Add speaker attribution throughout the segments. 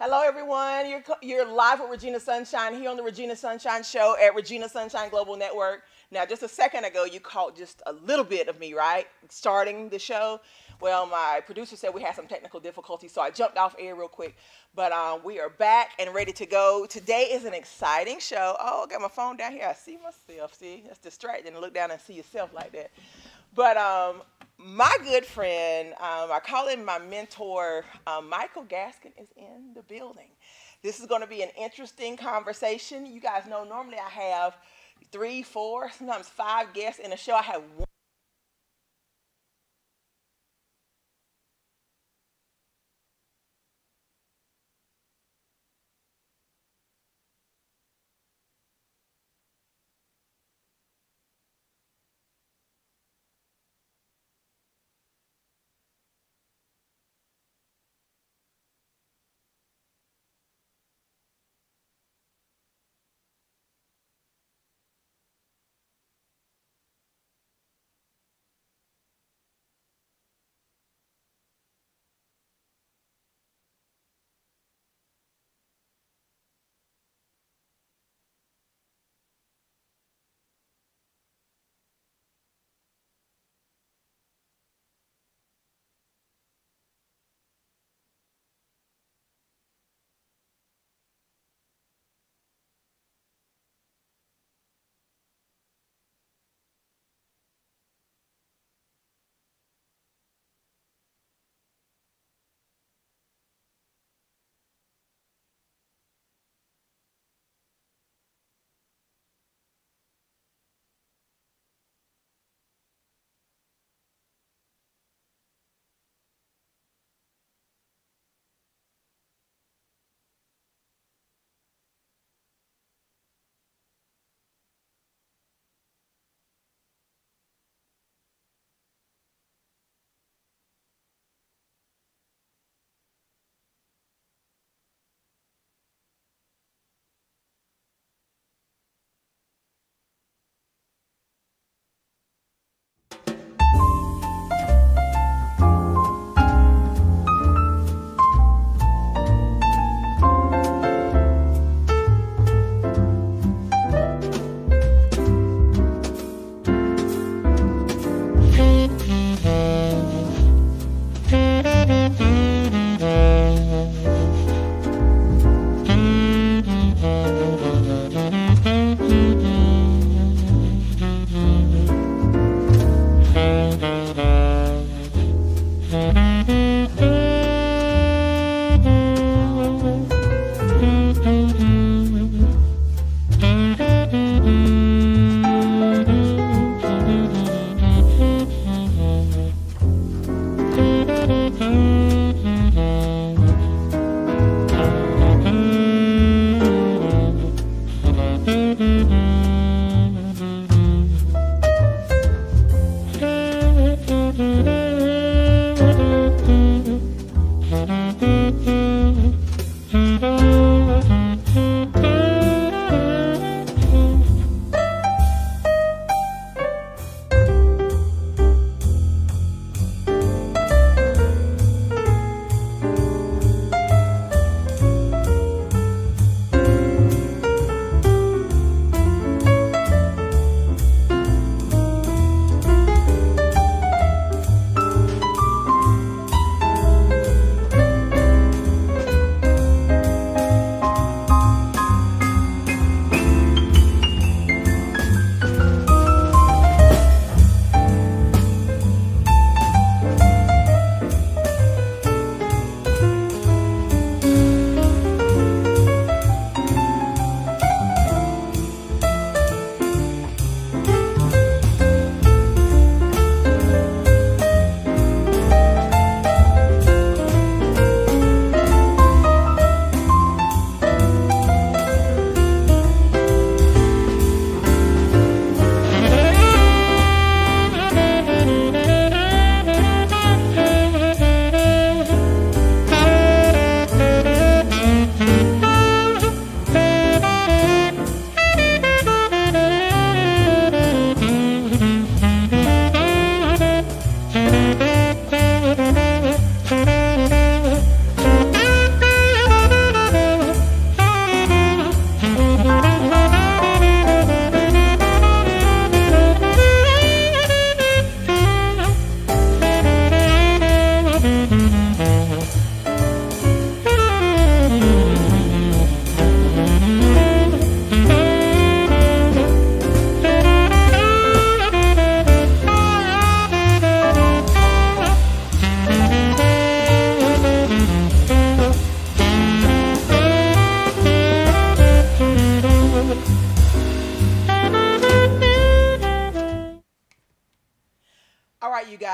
Speaker 1: Hello, everyone. You're live with Regina Sunshine here on the Regina Sunshine Show at Regina Sunshine Global Network. Now, just a second ago, you caught just a little bit of me, right? Starting the show. Well, my producer said we had some technical difficulties, so I jumped off air real quick. But we are back and ready to go. Today is an exciting show. Oh, I got my phone down here. I see myself. See, that's distracting to look down and see yourself like that. But my good friend, I call him my mentor, Michael Gaskin is in the building. This is going to be an interesting conversation. You guys know normally I have three, four, sometimes five guests in a show. I have one.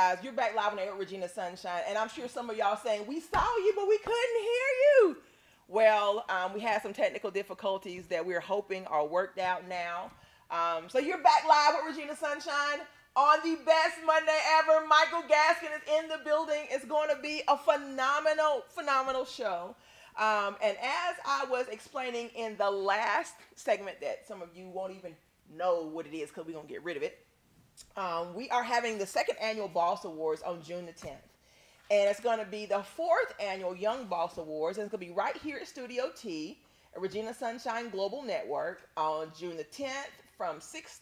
Speaker 1: guys. You're back live on the air with Regina Sunshine, and I'm sure some of y'all saying, we saw you, but we couldn't hear you. Well, we had some technical difficulties that we're hoping are worked out now. So you're back live with Regina Sunshine on the best Monday ever. Michael Gaskin is in the building. It's going to be a phenomenal show. And as I was explaining in the last segment that some of you won't even know what it is because we're going to get rid of it. We are having the second annual Boss Awards on June the 10th. And it's going to be the fourth annual Young Boss Awards. And it's going to be right here at Studio T at Regina Sunshine Global Network on June the 10th from 6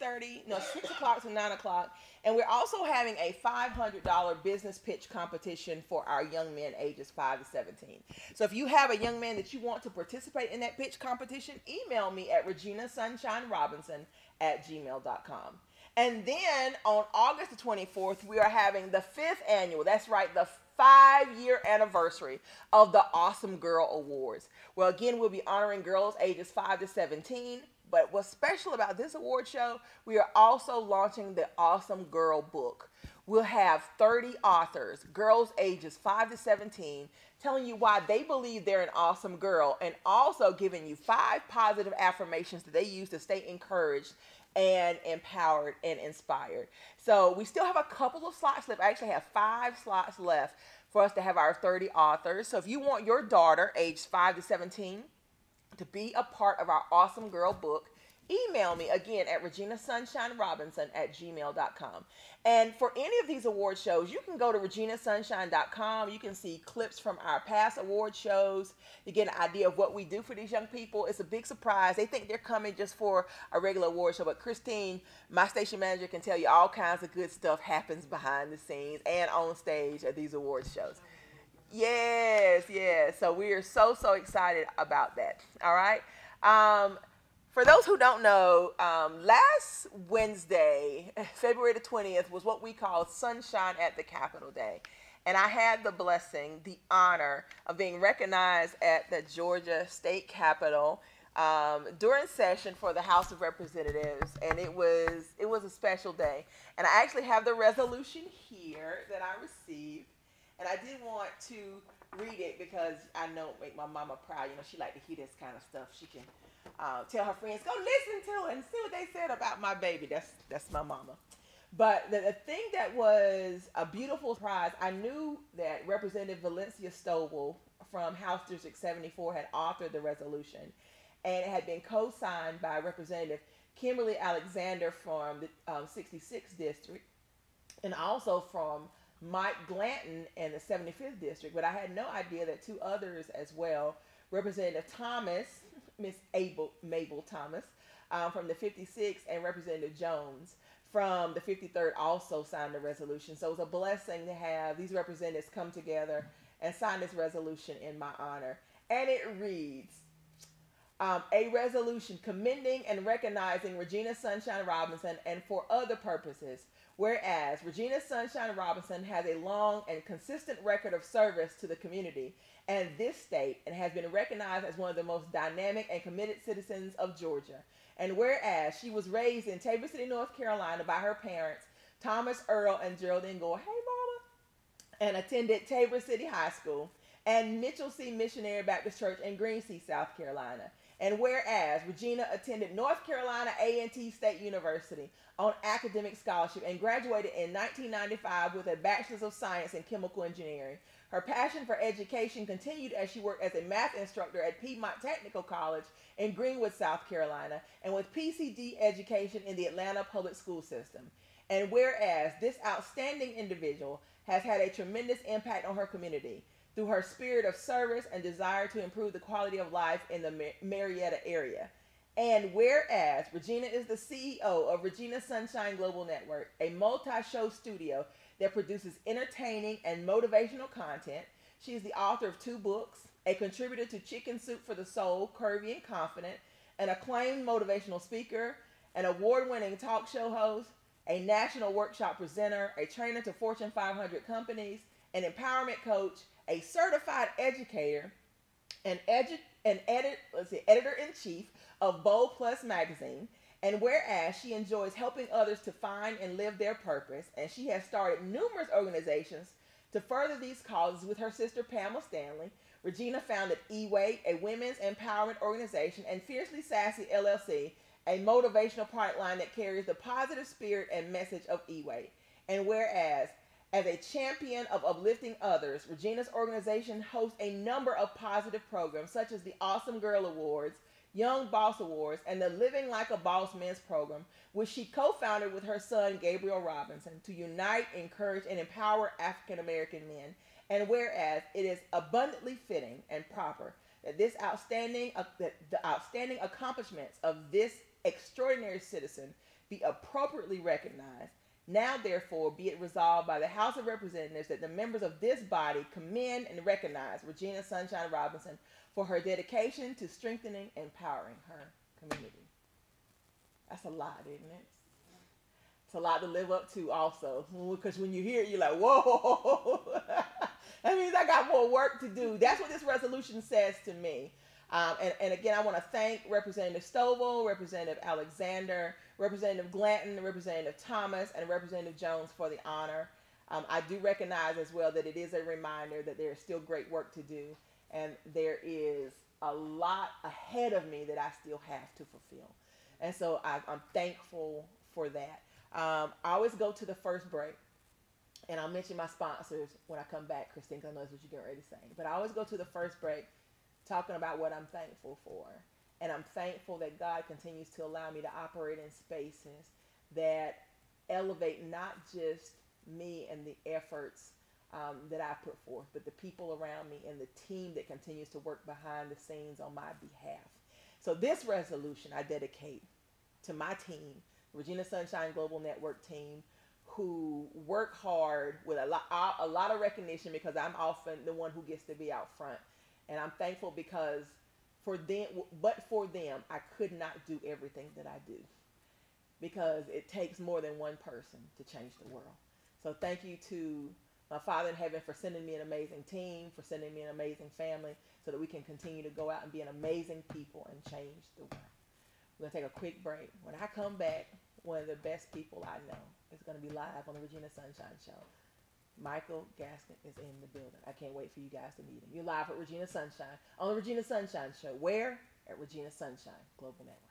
Speaker 1: o'clock to 9 o'clock. And we're also having a $500 business pitch competition for our young men ages 5 to 17. So if you have a young man that you want to participate in that pitch competition, email me at reginasunshinerobinson@gmail.com. And then on August the 24th, we are having the 5th annual, that's right, the 5-year anniversary of the Awesome Girl Awards. Well, again, we'll be honoring girls ages 5 to 17. But what's special about this award show, we are also launching the Awesome Girl book. We'll have 30 authors, girls ages 5 to 17, telling you why they believe they're an awesome girl, and also giving you 5 positive affirmations that they use to stay encouraged and empowered and inspired. So we still have a couple of slots left. I actually have 5 slots left for us to have our 30 authors. So if you want your daughter aged 5 to 17 to be a part of our Awesome Girl book, email me again at reginasunshinerobinson@gmail.com. And for any of these award shows, you can go to reginasunshine.com. You can see clips from our past award shows. You get an idea of what we do for these young people. It's a big surprise. They think they're coming just for a regular award show, but Christine, my station manager, can tell you all kinds of good stuff happens behind the scenes and on stage at these award shows. Yes. So we are so excited about that. All right. For those who don't know, last Wednesday, February the 20th, was what we call Sunshine at the Capitol Day. And I had the blessing, the honor of being recognized at the Georgia State Capitol during session for the House of Representatives. And it was a special day. And I actually have the resolution here that I received. And I did want to read it because I know it make my mama proud. You know, she like to hear this kind of stuff. She can tell her friends, go listen to it and see what they said about my baby. That's my mama. But the thing that was a beautiful surprise, I knew that Representative Valencia Stovall from House District 74 had authored the resolution. And it had been co-signed by Representative Kimberly Alexander from the 66th District, and also from Mike Glanton in the 75th District, but I had no idea that 2 others as well, Representative Thomas, Miss Mabel Thomas from the 56th, and Representative Jones from the 53rd also signed the resolution. So it was a blessing to have these representatives come together and sign this resolution in my honor. And it reads, a resolution commending and recognizing Regina Sunshine Robinson and for other purposes. Whereas Regina Sunshine Robinson has a long and consistent record of service to the community and this state and has been recognized as one of the most dynamic and committed citizens of Georgia. And whereas she was raised in Tabor City, North Carolina by her parents, Thomas Earl and Geraldine Gore, hey mama, and attended Tabor City High School and Mitchell C. Missionary Baptist Church in Greensea, South Carolina. And whereas Regina attended North Carolina A&T State University on academic scholarship and graduated in 1995 with a Bachelor's of Science in Chemical Engineering. Her passion for education continued as she worked as a math instructor at Piedmont Technical College in Greenwood, South Carolina, and with PCD education in the Atlanta public school system. And whereas this outstanding individual has had a tremendous impact on her community through her spirit of service and desire to improve the quality of life in the Marietta area. And whereas Regina is the CEO of Regina Sunshine Global Network, a multi-show studio that produces entertaining and motivational content, she is the author of 2 books, a contributor to Chicken Soup for the Soul, Curvy and Confident, an acclaimed motivational speaker, an award-winning talk show host, a national workshop presenter, a trainer to Fortune 500 companies, an empowerment coach, a certified educator, an editor-in-chief of Bold Plus magazine, And whereas she enjoys helping others to find and live their purpose, and she has started numerous organizations to further these causes with her sister Pamela Stanley, Regina founded E-Way, a women's empowerment organization, and Fiercely Sassy LLC, a motivational product line that carries the positive spirit and message of E-Way. And whereas, as a champion of uplifting others, Regina's organization hosts a number of positive programs such as the Awesome Girl Awards, Young Boss Awards, and the Living Like a Boss Men's Program, which she co-founded with her son Gabriel Robinson to unite, encourage, and empower African American men. And whereas it is abundantly fitting and proper that the outstanding accomplishments of this extraordinary citizen be appropriately recognized, now therefore be it resolved by the House of Representatives that the members of this body commend and recognize Regina Sunshine Robinson for her dedication to strengthening and empowering her community. That's a lot, isn't it? It's a lot to live up to also, because when you hear it, you're like, whoa, that means I got more work to do. That's what this resolution says to me. And again, I want to thank Representative Stovall, Representative Alexander, Representative Glanton, Representative Thomas, and Representative Jones for the honor. I do recognize as well that it is a reminder that there is still great work to do, and there is a lot ahead of me that I still have to fulfill. And so I'm thankful for that. I always go to the first break, and I'll mention my sponsors when I come back, Christine, because I know that's what you're getting ready to say. But I always go to the first break talking about what I'm thankful for. And I'm thankful that God continues to allow me to operate in spaces that elevate not just me and the efforts that I put forth, but the people around me and the team that continues to work behind the scenes on my behalf. So this resolution I dedicate to my team, Regina Sunshine Global Network team, who work hard with a lot of recognition, because I'm often the one who gets to be out front. And I'm thankful because for them, I could not do everything that I do, because it takes more than one person to change the world. So thank you to my Father in heaven for sending me an amazing team, for sending me an amazing family, so that we can continue to go out and be an amazing people and change the world. We're going to take a quick break. When I come back, one of the best people I know is going to be live on the Regina Sunshine Show. Michael Gaskin is in the building. I can't wait for you guys to meet him. You're live at Regina Sunshine on the Regina Sunshine Show. Where? At Regina Sunshine Global Network.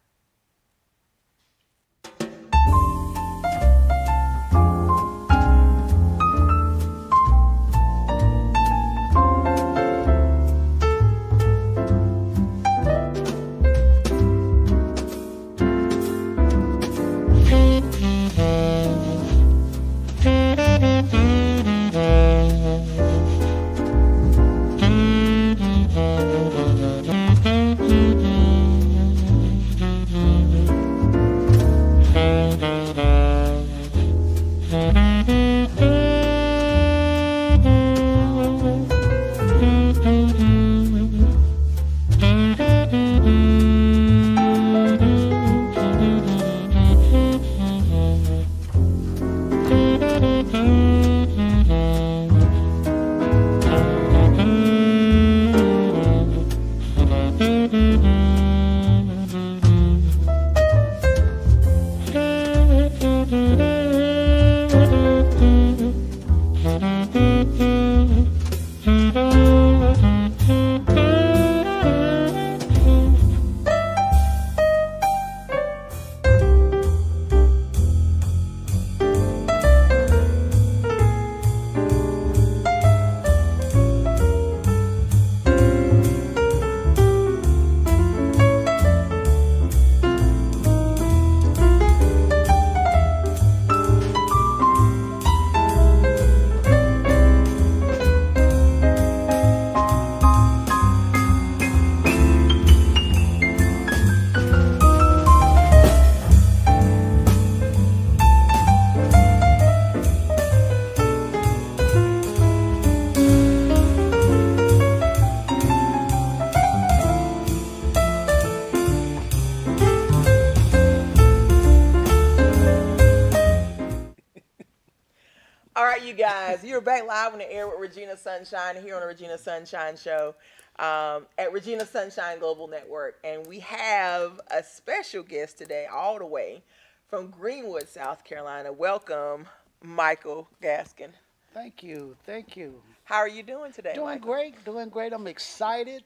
Speaker 1: All right, you guys, you're back live on the air with Regina Sunshine here on the Regina Sunshine Show. at Regina Sunshine Global Network. And we have a special guest today, all the way from Greenwood, South Carolina. Welcome, Michael Gaskin.
Speaker 2: Thank you. Thank you.
Speaker 1: How are you doing today,
Speaker 2: Doing
Speaker 1: Michael?
Speaker 2: great. Doing great. I'm excited.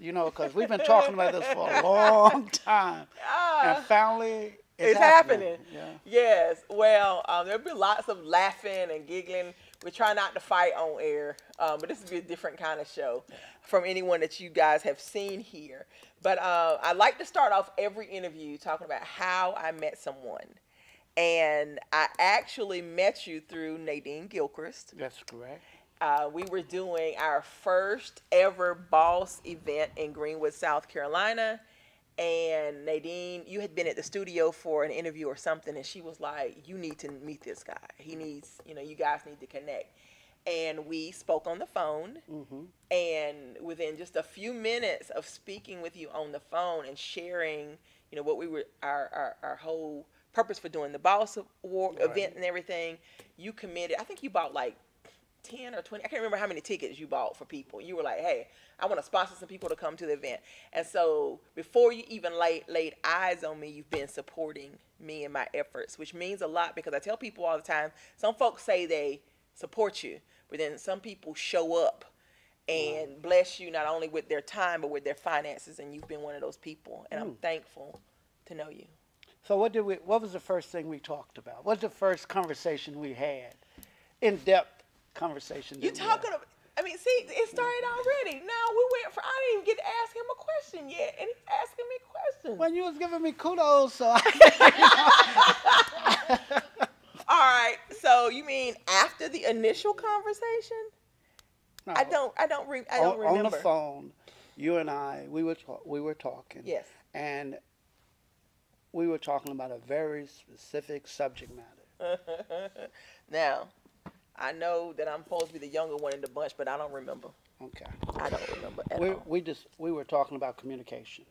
Speaker 2: Because we've been talking about this for a long time. And finally,
Speaker 1: it's happening.
Speaker 2: Yeah.
Speaker 1: Yes. Well, there'll be lots of laughing and giggling. We try not to fight on air, but this will be a different kind of show from anyone that you guys have seen here. But I like to start off every interview talking about how I met someone. And I actually met you through Nadine Gilchrist.
Speaker 2: That's correct.
Speaker 1: We were doing our first ever boss event in Greenwood, South Carolina. And Nadine, you had been at the studio for an interview or something, and she was like, you need to meet this guy. He needs, you guys need to connect. And we spoke on the phone. Mm-hmm. And within just a few minutes of speaking with you on the phone and sharing, what we were, our whole purpose for doing the boss award event and everything, you committed. I think you bought like 10 or 20, I can't remember how many tickets you bought for people. You were like, hey, I want to sponsor some people to come to the event. And so before you even laid eyes on me, you've been supporting me and my efforts, which means a lot, because I tell people all the time, some folks say they support you, but then some people show up and bless you not only with their time, but with their finances, and you've been one of those people, and I'm thankful to know you.
Speaker 2: So what was the first thing we talked about? What's the first conversation we had? In-depth conversation.
Speaker 1: You talking about, see, it started already. Now I didn't even get to ask him a question yet, and he's asking me questions.
Speaker 2: When you was giving me kudos, so
Speaker 1: All right, so you mean after the initial conversation?
Speaker 2: No,
Speaker 1: I don't remember.
Speaker 2: On the phone, you and I, we were talking.
Speaker 1: Yes.
Speaker 2: And we were talking about a very specific subject matter.
Speaker 1: Now, I know that I'm supposed to be the younger one in the bunch, but I don't remember.
Speaker 2: Okay.
Speaker 1: I don't remember at all.
Speaker 2: We were talking about communication.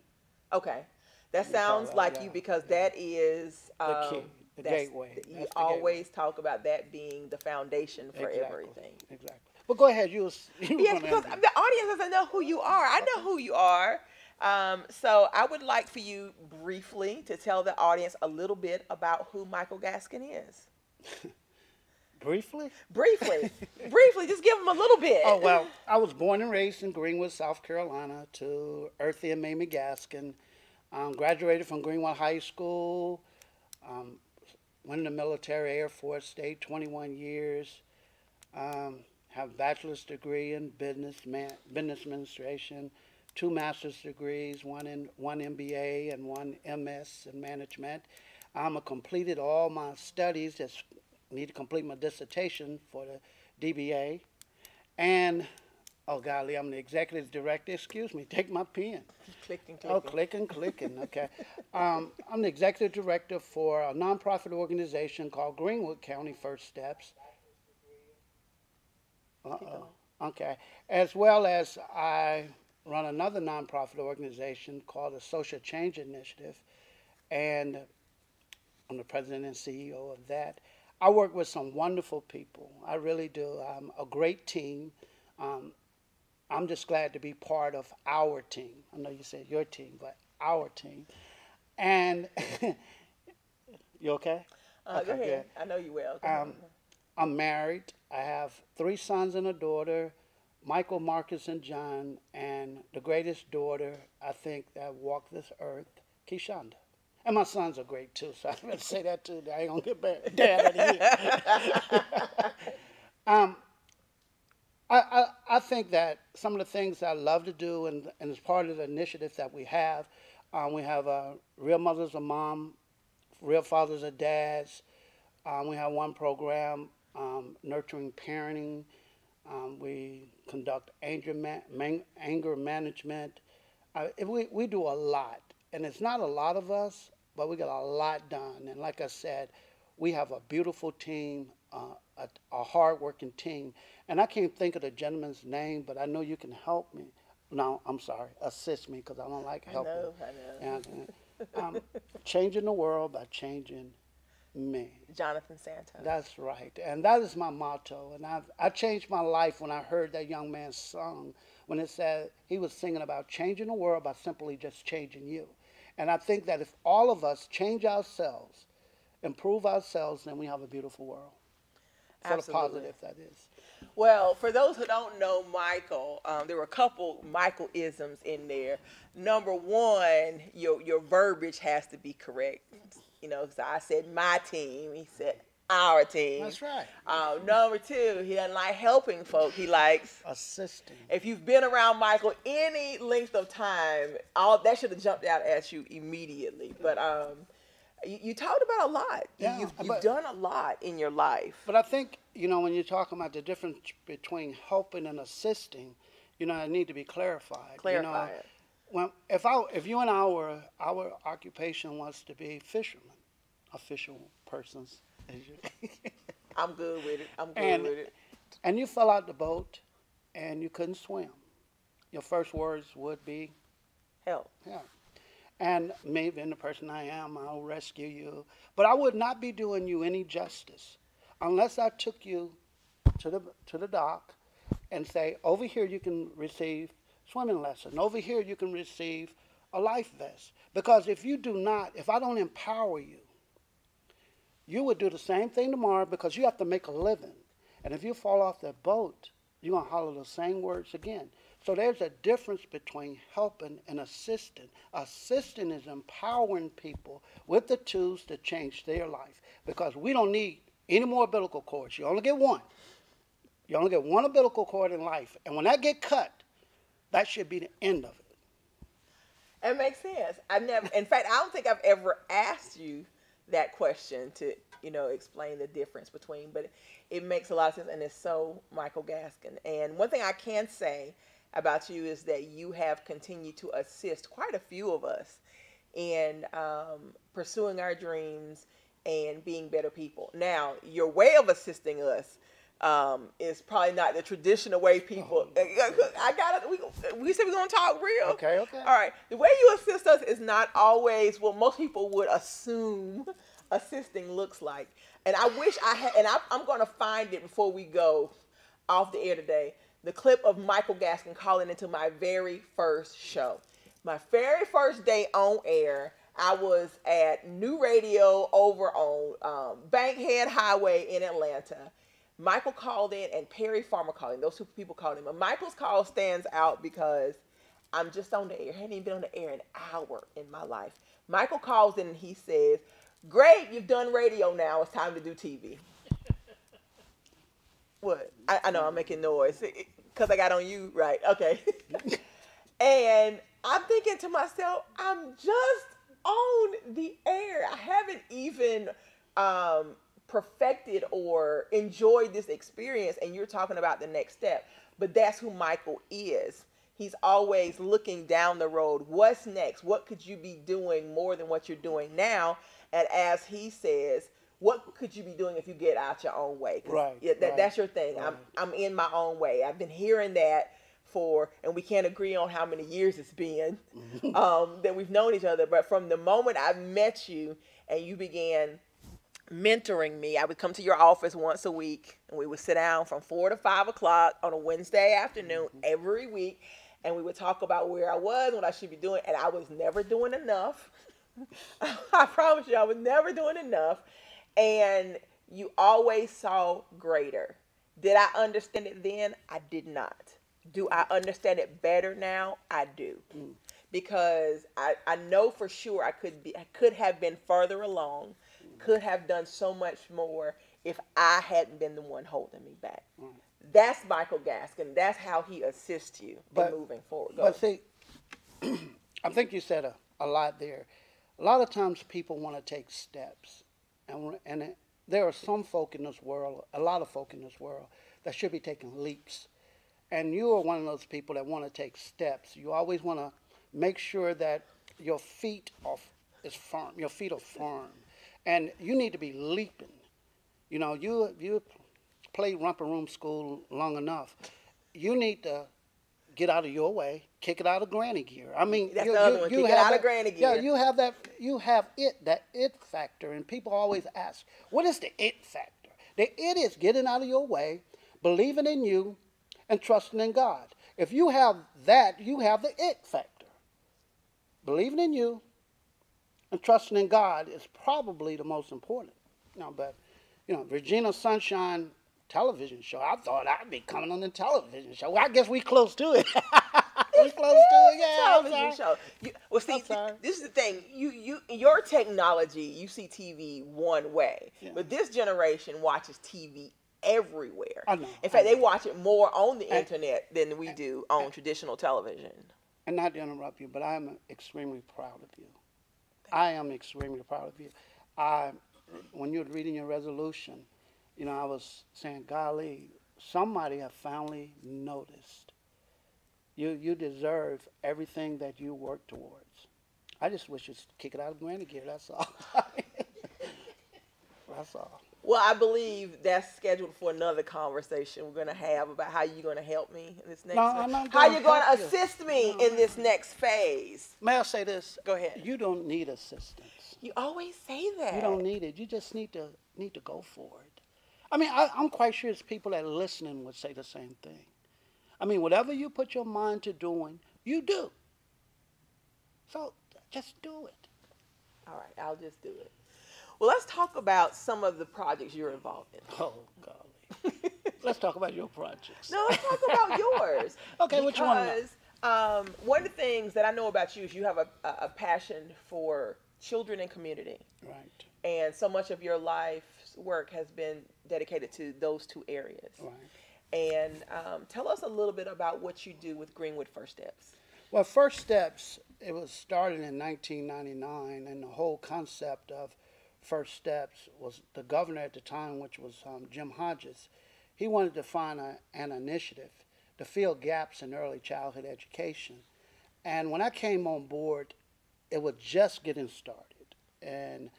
Speaker 1: Okay. That sounds like you, because that is
Speaker 2: the key, the gateway.
Speaker 1: You always talk about that being the foundation for everything.
Speaker 2: Exactly. But go ahead.
Speaker 1: Yes, because the audience doesn't know who you are. I know who you are. So I would like for you briefly to tell the audience a little bit about who Michael Gaskin is.
Speaker 2: Briefly?
Speaker 1: Briefly, just give them a little bit.
Speaker 2: Oh, well, I was born and raised in Greenwood, South Carolina, to Earthy and Mamie Gaskin. Graduated from Greenwood High School. Went in the military, Air Force, stayed 21 years. Have a bachelor's degree in business administration, 2 master's degrees, one MBA and one MS in management. Completed all my studies. Just need to complete my dissertation for the DBA. And, oh golly, I'm the executive director. Excuse me, take my pen.
Speaker 1: Clicking.
Speaker 2: Oh, clicking, okay. I'm the executive director for a nonprofit organization called Greenwood County First Steps. Okay. As well as I run another nonprofit organization called the Social Change Initiative, and I'm the president and CEO of that. I work with some wonderful people. I really do. I'm a great team. I'm just glad to be part of our team. I know you said your team, but our team. And you okay?
Speaker 1: Go ahead. Good. I know you will.
Speaker 2: I'm married. I have 3 sons and a daughter, Michael, Marcus, and John, and the greatest daughter, I think, that walked this earth, Keshonda. And my sons are great, too, so I'm going to say that, too. I ain't going to get dad out of here. I think that some of the things that I love to do, and as part of the initiatives that we have Real Mothers of Mom, Real Fathers of Dads. We have one program, Nurturing Parenting. We conduct anger management. We do a lot, and it's not a lot of us, but we get a lot done. And like I said, we have a beautiful team, a hard-working team. And I can't think of the gentleman's name, but I know you can help me. No, I'm sorry, assist me, because I don't like helping.
Speaker 1: I know.
Speaker 2: And, changing the world by changing me.
Speaker 1: Jonathan Santos.
Speaker 2: That's right. And that is my motto. And I changed my life when I heard that young man's song when it said he was singing about changing the world by simply just changing you. And I think that if all of us change ourselves, improve ourselves, then we have a beautiful world. For the
Speaker 1: Absolutely.
Speaker 2: positive, that is.
Speaker 1: Well, for those who don't know Michael, there were a couple Michael isms in there. Number one, your verbiage has to be correct. You know, so I said my team. He said our team.
Speaker 2: That's right.
Speaker 1: Number two, he doesn't like helping folk. He likes
Speaker 2: Assisting.
Speaker 1: if you've been around Michael any length of time, all that should have jumped out at you immediately. But you talked about a lot.
Speaker 2: Yeah,
Speaker 1: You've done a lot in your life.
Speaker 2: But I think, when you're talking about the difference between helping and assisting, it need to be clarified.
Speaker 1: Clarify it.
Speaker 2: When, if you and our occupation was to be fishermen, official persons,
Speaker 1: I'm good with it. I'm good
Speaker 2: and,
Speaker 1: with it.
Speaker 2: and you fell out the boat and you couldn't swim, your first words would be,
Speaker 1: Help.
Speaker 2: yeah. And me, being the person I am, I'll rescue you. But I would not be doing you any justice unless I took you to the dock and say, over here you can receive swimming lesson. Over here you can receive a life vest. Because if I don't empower you, you would do the same thing tomorrow because you have to make a living. And if you fall off that boat, you're going to holler the same words again. So there's a difference between helping and assisting. Assisting is empowering people with the tools to change their life because we don't need any more umbilical cords. You only get one. You only get one umbilical cord in life. And when that get cut, that should be the end of it.
Speaker 1: It makes sense. In fact, I don't think I've ever asked you that question to, explain the difference between, but it makes a lot of sense and it's so Michael Gaskin. And one thing I can say about you is that you have continued to assist quite a few of us in pursuing our dreams and being better people. Now, your way of assisting us is probably not the traditional way people. I got it. We said we're gonna talk real.
Speaker 2: Okay.
Speaker 1: All right. The way you assist us is not always what most people would assume assisting looks like. And I wish I had. And I'm gonna find it before we go off the air today. The clip of Michael Gaskin calling into my very first show. My very first day on air, I was at New Radio over on Bankhead Highway in Atlanta. Michael called in and Perry Farmer called in. Those two people called in. But Michael's call stands out because I'm just on the air. I hadn't even been on the air an hour in my life. Michael calls in and he says, "Great, you've done radio now. It's time to do TV." What? I know I'm making noise because I got on you, right? Okay. And I'm thinking to myself, I'm just on the air. I haven't even perfected or enjoyed this experience, and you're talking about the next step. But that's who Michael is. He's always looking down the road. What's next? What could you be doing more than what you're doing now? And as he says, what could you be doing if you get out your own way?
Speaker 2: Right,
Speaker 1: That's your thing.
Speaker 2: Right.
Speaker 1: I'm in my own way. I've been hearing that and we can't agree on how many years it's been that we've known each other. But from the moment I met you and you began mentoring me, I would come to your office once a week and we would sit down from 4 to 5 o'clock on a Wednesday afternoon every week. And we would talk about where I was, what I should be doing. And I was never doing enough. I promise you, I was never doing enough. And you always saw greater. Did I understand it then? I did not. Do I understand it better now? I do. Because I know for sure I could have been further along, could have done so much more if I hadn't been the one holding me back. That's Michael Gaskin. That's how he assists you in moving forward.
Speaker 2: But see, I think you said a lot there. A lot of times people want to take steps. And there are some folk in this world, a lot of folk in this world, that should be taking leaps. And you are one of those people that want to take steps. You always want to make sure that your feet are firm. Your feet are firm. And you need to be leaping. You played romper room school long enough. You need to get out of your way, kick it out of granny gear. I mean,
Speaker 1: that's the other one. Kick it out of granny gear.
Speaker 2: Yeah, you have that. You have that it factor, and people always ask, "What is the it factor?" The it is getting out of your way, believing in you, and trusting in God. If you have that, you have the it factor. Believing in you and trusting in God is probably the most important. But Regina Sunshine television show. I thought I'd be coming on the television show. Well, I guess we close to it. We close to it. Yeah, I'm
Speaker 1: Television
Speaker 2: sorry.
Speaker 1: show. Well, see,
Speaker 2: I'm sorry.
Speaker 1: this is the thing. Your technology, you see TV one way,
Speaker 2: Yeah.
Speaker 1: but this generation watches TV everywhere.
Speaker 2: I know.
Speaker 1: In fact,
Speaker 2: I
Speaker 1: they
Speaker 2: know.
Speaker 1: watch it more on the
Speaker 2: And,
Speaker 1: internet than we do on traditional television.
Speaker 2: and not to interrupt you, but I'm extremely proud of you. I am extremely proud of you. I, when you were reading your resolution, I was saying, golly, somebody have finally noticed. You deserve everything that you work towards. I just wish you'd kick it out of granny gear. That's all. That's all.
Speaker 1: Well, I believe that's scheduled for another conversation we're going to have about how you're going to help me in this next
Speaker 2: No,
Speaker 1: phase.
Speaker 2: I'm not
Speaker 1: How
Speaker 2: gonna
Speaker 1: you're going to
Speaker 2: help you.
Speaker 1: assist me in this next phase.
Speaker 2: May I say this?
Speaker 1: Go ahead.
Speaker 2: You don't need assistance.
Speaker 1: You always say that.
Speaker 2: You don't need it. You just need to go for it. I mean, I'm quite sure it's people that are listening would say the same thing. I mean, whatever you put your mind to doing, you do. So just do it.
Speaker 1: All right, I'll just do it. Well, let's talk about some of the projects you're involved in.
Speaker 2: Oh, golly. Let's talk about your projects.
Speaker 1: No, let's talk about yours.
Speaker 2: Okay, which one?
Speaker 1: Because one of the things that I know about you is you have a passion for children and community.
Speaker 2: Right.
Speaker 1: And so much of your life's work has been dedicated to those two areas.
Speaker 2: Right.
Speaker 1: And tell us a little bit about what you do with Greenwood First Steps.
Speaker 2: Well, First Steps, it was started in 1999, and the whole concept of First Steps was the governor at the time, which was Jim Hodges. He wanted to find an initiative to fill gaps in early childhood education. And when I came on board, it was just getting started. And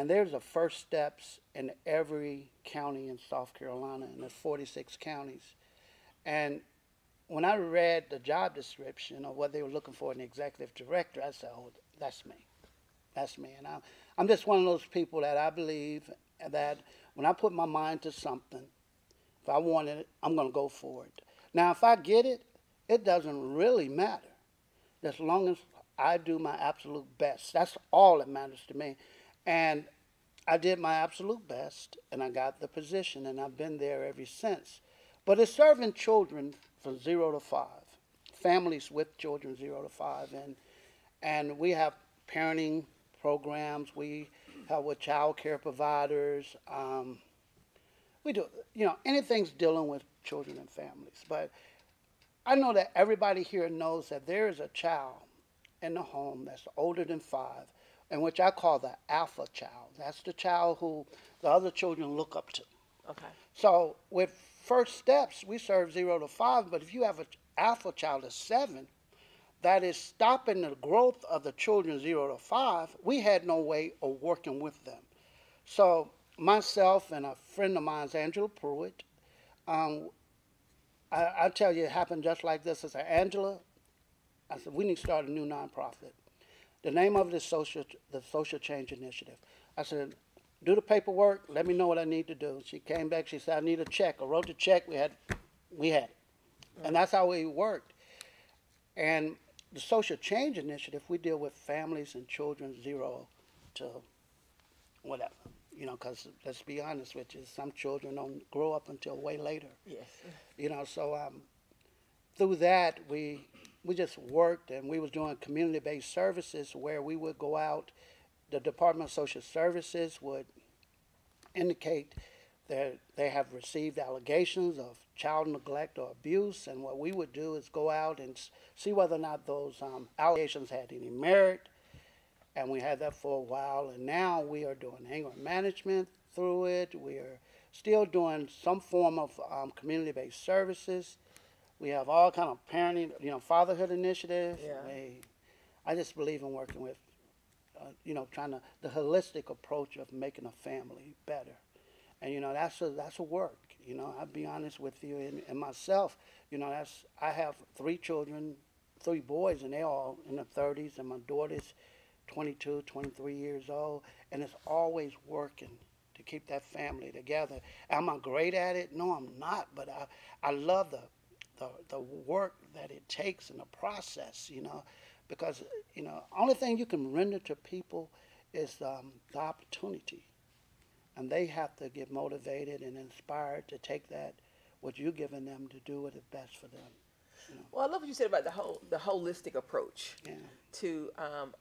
Speaker 2: there's a First Steps in every county in South Carolina, and there's 46 counties. And when I read the job description of what they were looking for in the executive director, I said, oh, that's me. That's me. And I'm just one of those people that I believe that when I put my mind to something, if I want it, I'm going to go for it. Now, if I get it, it doesn't really matter. As long as I do my absolute best. That's all that matters to me. And I did my absolute best, and I got the position, and I've been there ever since. But it's serving children from 0 to 5, families with children 0 to 5. And we have parenting programs. We help with child care providers. We do, anything's dealing with children and families. But I know that everybody here knows that there is a child in the home that's older than 5, and which I call the alpha child. That's the child who the other children look up to.
Speaker 1: Okay.
Speaker 2: So with First Steps, we serve 0 to 5, but if you have an alpha child of 7, that is stopping the growth of the children 0 to 5, we had no way of working with them. So myself and a friend of mine, Angela Pruitt, I tell you, it happened just like this. I said, Angela, I said, we need to start a new nonprofit. The name of it is the Social Change Initiative. I said, do the paperwork, let me know what I need to do. She came back, she said, I need a check. I wrote the check, we had it. Right. And that's how we worked. And the Social Change Initiative, we deal with families and children 0 to whatever. Because let's be honest with you, some children don't grow up until way later.
Speaker 1: Yes.
Speaker 2: So through that, we just worked, and we was doing community-based services where we would go out. The Department of Social Services would indicate that they have received allegations of child neglect or abuse, and what we would do is go out and see whether or not those allegations had any merit, and we had that for a while, and now we are doing anger management through it. We are still doing some form of community-based services. We have all kind of parenting, fatherhood initiatives.
Speaker 1: Yeah.
Speaker 2: I just believe in working with, trying the holistic approach of making a family better. And, that's a work. I'll be honest with you and myself. I have 3 children, 3 boys, and they're all in their 30s, and my daughter's 22, 23 years old, and it's always working to keep that family together. Am I great at it? No, I'm not, but I love the the work that it takes and the process, because only thing you can render to people is the opportunity, and they have to get motivated and inspired to take that what you're giving them to do what is best for them.
Speaker 1: Well, I love what you said about the holistic approach
Speaker 2: Yeah.
Speaker 1: to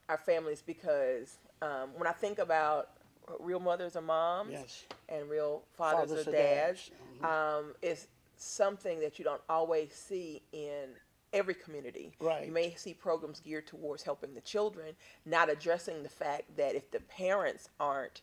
Speaker 1: our families, because when I think about real mothers or moms
Speaker 2: Yes.
Speaker 1: and real fathers
Speaker 2: Fathers
Speaker 1: or
Speaker 2: or
Speaker 1: dads,
Speaker 2: dads. Mhm.
Speaker 1: it's something that you don't always see in every community. You
Speaker 2: Right.
Speaker 1: may see programs geared towards helping the children, not addressing the fact that if the parents aren't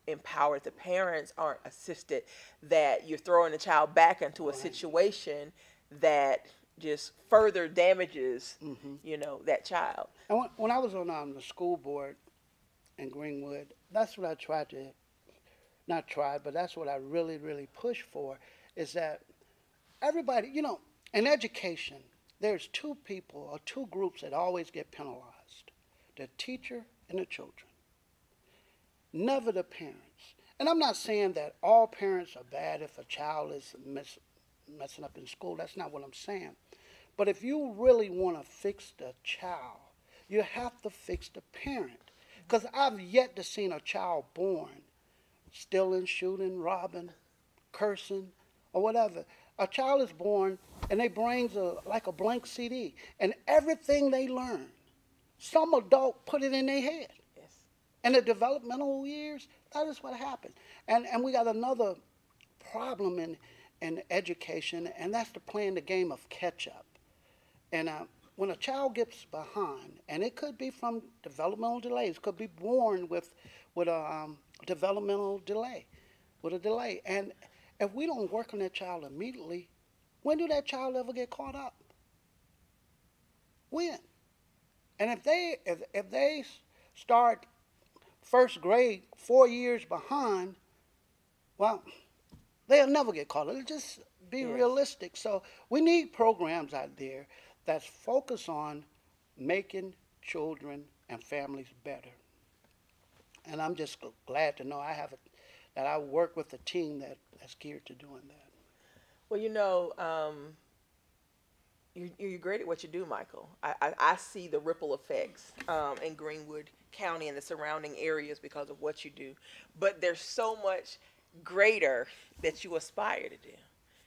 Speaker 1: empowered, the parents aren't assisted, that you're throwing the child back into a
Speaker 2: Right.
Speaker 1: situation that just further damages,
Speaker 2: Hmm.
Speaker 1: that child.
Speaker 2: And when I was on the school board in Greenwood, that's what I tried to, not tried, but that's what I really, really pushed for, is that everybody, in education, there's two people or two groups that always get penalized: the teacher and the children, never the parents. And I'm not saying that all parents are bad if a child is messing up in school. That's not what I'm saying. But if you really want to fix the child, you have to fix the parent. Because I've yet to see a child born stealing, shooting, robbing, cursing, or whatever. A child is born and their brains are like a blank CD. And everything they learn, some adult put it in their head.
Speaker 1: Yes.
Speaker 2: In the developmental years, that is what happened. And we got another problem in education, and that's the playing the game of catch up. And when a child gets behind, and it could be from developmental delays, could be born with a developmental delay, with a delay. And if we don't work on that child immediately, when do that child ever get caught up? When? And if they start first grade 4 years behind, well, they'll never get caught up. Let's just be
Speaker 1: Yes.
Speaker 2: realistic. So we need programs out there that's focused on making children and families better. And I'm just glad to know that I work with a team that's geared to doing that.
Speaker 1: Well, you're great at what you do, Michael. I see the ripple effects in Greenwood County and the surrounding areas because of what you do. But there's so much greater that you aspire to do.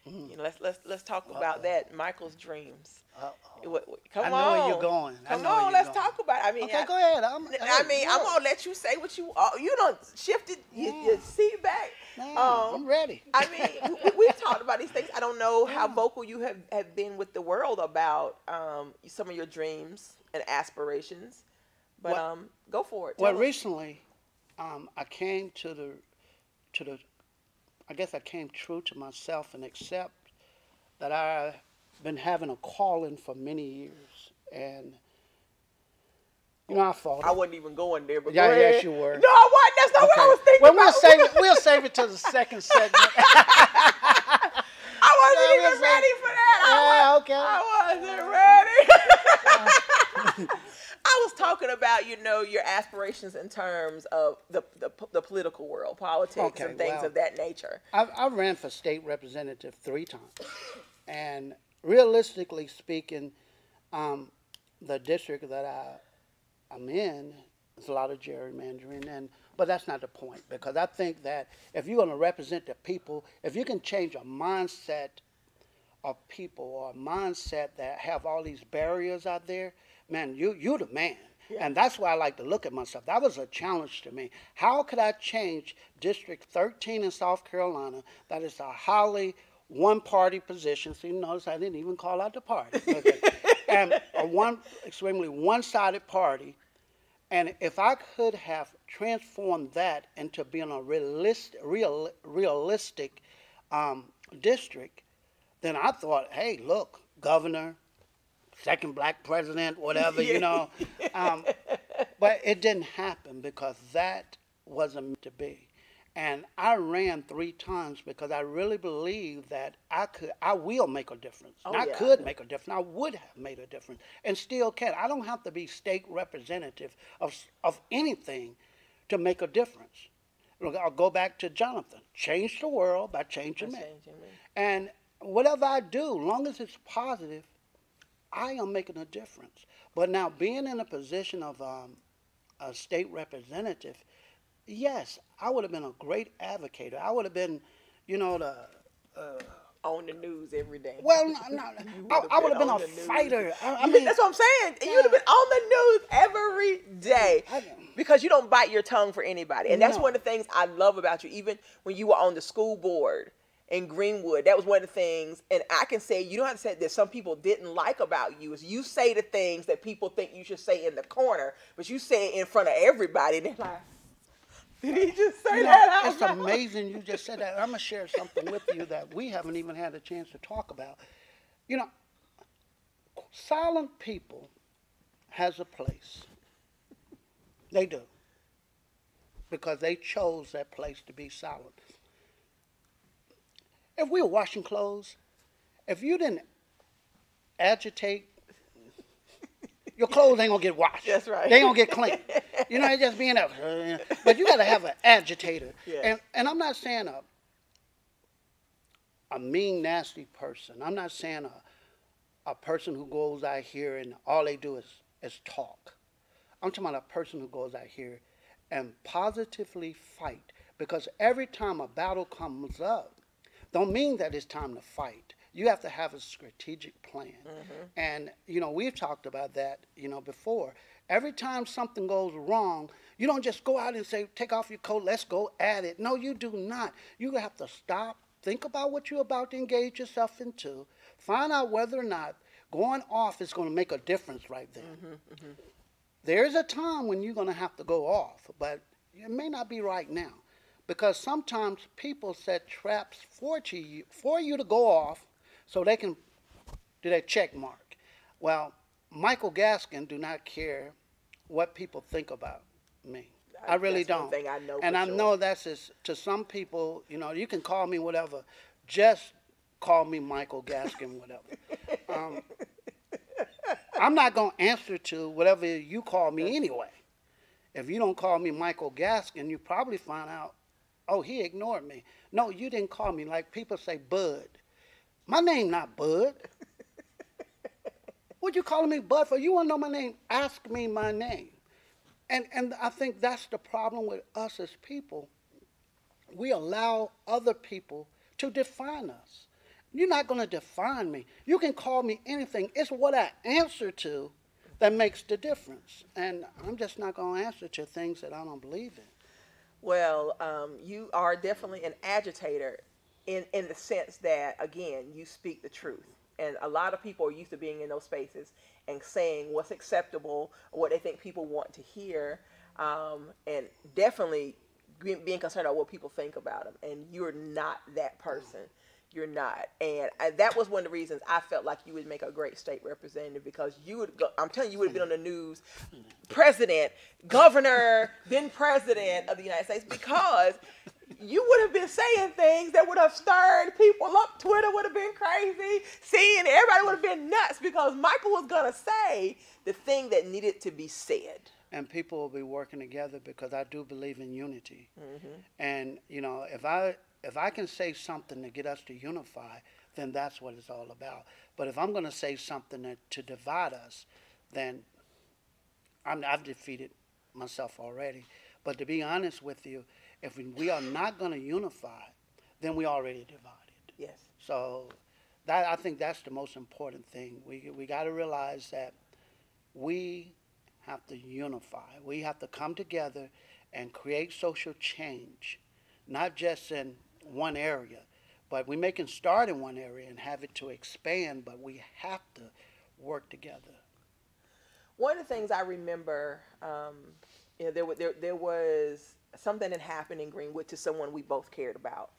Speaker 2: Mm.
Speaker 1: Let's talk about that. Michael's dreams.
Speaker 2: Uh-oh.
Speaker 1: Come
Speaker 2: I
Speaker 1: on.
Speaker 2: know where you're going. I
Speaker 1: Come
Speaker 2: know where
Speaker 1: on,
Speaker 2: you're
Speaker 1: let's
Speaker 2: going.
Speaker 1: talk about it.
Speaker 2: Okay, go ahead.
Speaker 1: I'm
Speaker 2: Hey,
Speaker 1: gonna let you say what you done shifted your seat back.
Speaker 2: I'm ready.
Speaker 1: We've talked about these things. I don't know how
Speaker 2: Yeah.
Speaker 1: vocal you have been with the world about some of your dreams and aspirations, but go for it.
Speaker 2: Well,
Speaker 1: Tell us.
Speaker 2: recently, I came to the. I guess I came true to myself and accept that I've been having a calling for many years, and I fought
Speaker 1: I
Speaker 2: it.
Speaker 1: wasn't even going there, but
Speaker 2: Yeah,
Speaker 1: go ahead.
Speaker 2: yes, you were.
Speaker 1: No, I wasn't. That's not what I was thinking
Speaker 2: Well,
Speaker 1: about.
Speaker 2: we'll save it to the second segment.
Speaker 1: I wasn't
Speaker 2: Yeah,
Speaker 1: even
Speaker 2: we'll say-
Speaker 1: ready for that.
Speaker 2: Yeah, okay.
Speaker 1: I wasn't ready. I was talking about, your aspirations in terms of the political world, politics,
Speaker 2: Okay,
Speaker 1: and things
Speaker 2: well,
Speaker 1: of that nature.
Speaker 2: I ran for state representative 3 times, and realistically speaking, the district that I'm in is a lot of gerrymandering, but that's not the point, because I think that if you're going to represent the people, if you can change a mindset of people or a mindset that have all these barriers out there, man, you're the man.
Speaker 1: Yeah.
Speaker 2: And that's why I like to look at myself. That was a challenge to me. How could I change District 13 in South Carolina, that is a highly one-party position? So you notice I didn't even call out the party. Okay. And extremely one-sided party. And if I could have transformed that into being a realistic district, then I thought, hey, look, governor, second black president, whatever,
Speaker 1: Yeah.
Speaker 2: But it didn't happen because that wasn't meant to be. And I ran 3 times because I really believe that I will make a difference.
Speaker 1: Oh,
Speaker 2: I
Speaker 1: yeah.
Speaker 2: could make a difference. I would have made a difference and still can. I don't have to be state representative of anything to make a difference. Look, I'll go back to Jonathan. Change the world by changing me. And whatever I do, long as it's positive, I am making a difference. But now being in a position of a state representative, yes, I would have been a great advocate. I would have been, the
Speaker 1: On the news every day.
Speaker 2: well, no, no,
Speaker 1: You would have
Speaker 2: I would
Speaker 1: been
Speaker 2: have been
Speaker 1: on
Speaker 2: a
Speaker 1: the news.
Speaker 2: fighter. I mean,
Speaker 1: That's what I'm saying. You would
Speaker 2: yeah,
Speaker 1: have been on the news every day
Speaker 2: I,
Speaker 1: because you don't bite your tongue for anybody. And that's one
Speaker 2: no,
Speaker 1: of the things I love about you. Even when you were on the school board in Greenwood, that was one of the things. And I can say, you don't have to say that some people didn't like about you, is you say the things that people think you should say in the corner, but you say it in front of everybody. And they're like, did he just say that out
Speaker 2: it's
Speaker 1: loud?
Speaker 2: amazing you just said that. I'm gonna share something with you that we haven't even had a chance to talk about. You know, silent people has a place. They do because they chose that place to be silent. If we were washing clothes, if you didn't agitate, your clothes ain't gonna get washed.
Speaker 1: That's right.
Speaker 2: They ain't gonna get clean. It just being there. But you gotta have an agitator.
Speaker 1: Yeah.
Speaker 2: And I'm not saying a mean, nasty person. I'm not saying a person who goes out here and all they do is talk. I'm talking about a person who goes out here and positively fight. Because every time a battle comes up, don't mean that it's time to fight. You have to have a strategic plan. And, we've talked about that, before. Every time something goes wrong, you don't just go out and say, take off your coat, let's go at it. No, you do not. You have to stop, think about what you're about to engage yourself into, find out whether or not going off is going to make a difference right then. There's a time when you're going to have to go off, but it may not be right now. Because sometimes people set traps for you to go off so they can do that check mark. Well, Michael Gaskin do not care what people think about me. I really
Speaker 1: That's one
Speaker 2: don't.
Speaker 1: thing I know
Speaker 2: And
Speaker 1: for
Speaker 2: I
Speaker 1: sure.
Speaker 2: know that's just, to some people, you can call me whatever. Just call me Michael Gaskin, whatever. Um, I'm not going to answer to whatever you call me anyway. If you don't call me Michael Gaskin, you probably find out, oh, he ignored me. No, you didn't call me. Like people say, Bud. My name not Bud. What you calling me Bud for? You want to know my name? Ask me my name. And I think that's the problem with us as people. We allow other people to define us. You're not going to define me. You can call me anything. It's what I answer to that makes the difference. And I'm just not going to answer to things that I don't believe in.
Speaker 1: Well, you are definitely an agitator in the sense that, again, you speak the truth. And a lot of people are used to being in those spaces and saying what's acceptable or what they think people want to hear, and definitely being concerned about what people think about them. And you're not that person. You're not. And that was one of the reasons I felt like you would make a great state representative, because you would go, I'm telling you, you would have been on the news, president, governor, then president of the United States, because you would have been saying things that would have stirred people up. Twitter would have been crazy. Seeing everybody would have been nuts, because Michael was going to say the thing that needed to be said.
Speaker 2: And people will be working together because I do believe in unity. And if I can say something to get us to unify, then that's what it's all about. But if I'm going to say something to divide us, then I've defeated myself already. But to be honest with you, if we are not going to unify, then we already divided.
Speaker 1: Yes.
Speaker 2: So I think that's the most important thing. We got to realize that we have to unify. We have to come together and create social change, not just in one area, but we can start in one area and have it to expand, but we have to work together.
Speaker 1: One of the things I remember, there was something that happened in Greenwood to someone we both cared about.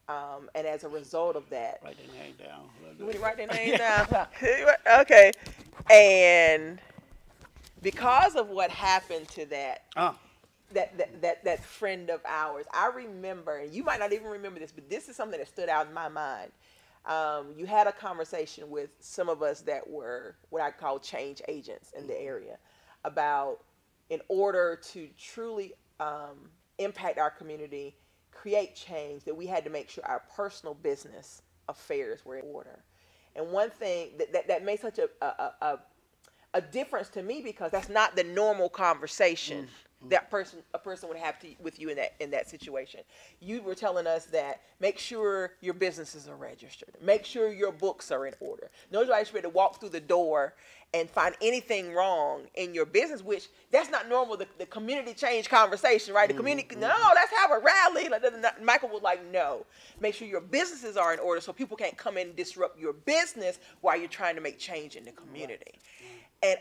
Speaker 1: And as a result of that,
Speaker 2: Write their name down.
Speaker 1: you want to write their name down? Okay. And because of what happened to that, that friend of ours, I remember, and you might not even remember this, but this is something that stood out in my mind. You had a conversation with some of us that were what I call change agents in the area about, in order to truly impact our community, create change, that we had to make sure our personal business affairs were in order. And one thing that made such a difference to me, because that's not the normal conversation that a person would have to with you in that situation. You were telling us that make sure your businesses are registered, make sure your books are in order. Nobody should be able to walk through the door and find anything wrong in your business, which that's not normal. The community change conversation, right? The community, no, let's have a rally. Michael was like, no, make sure your businesses are in order so people can't come in and disrupt your business while you're trying to make change in the community. And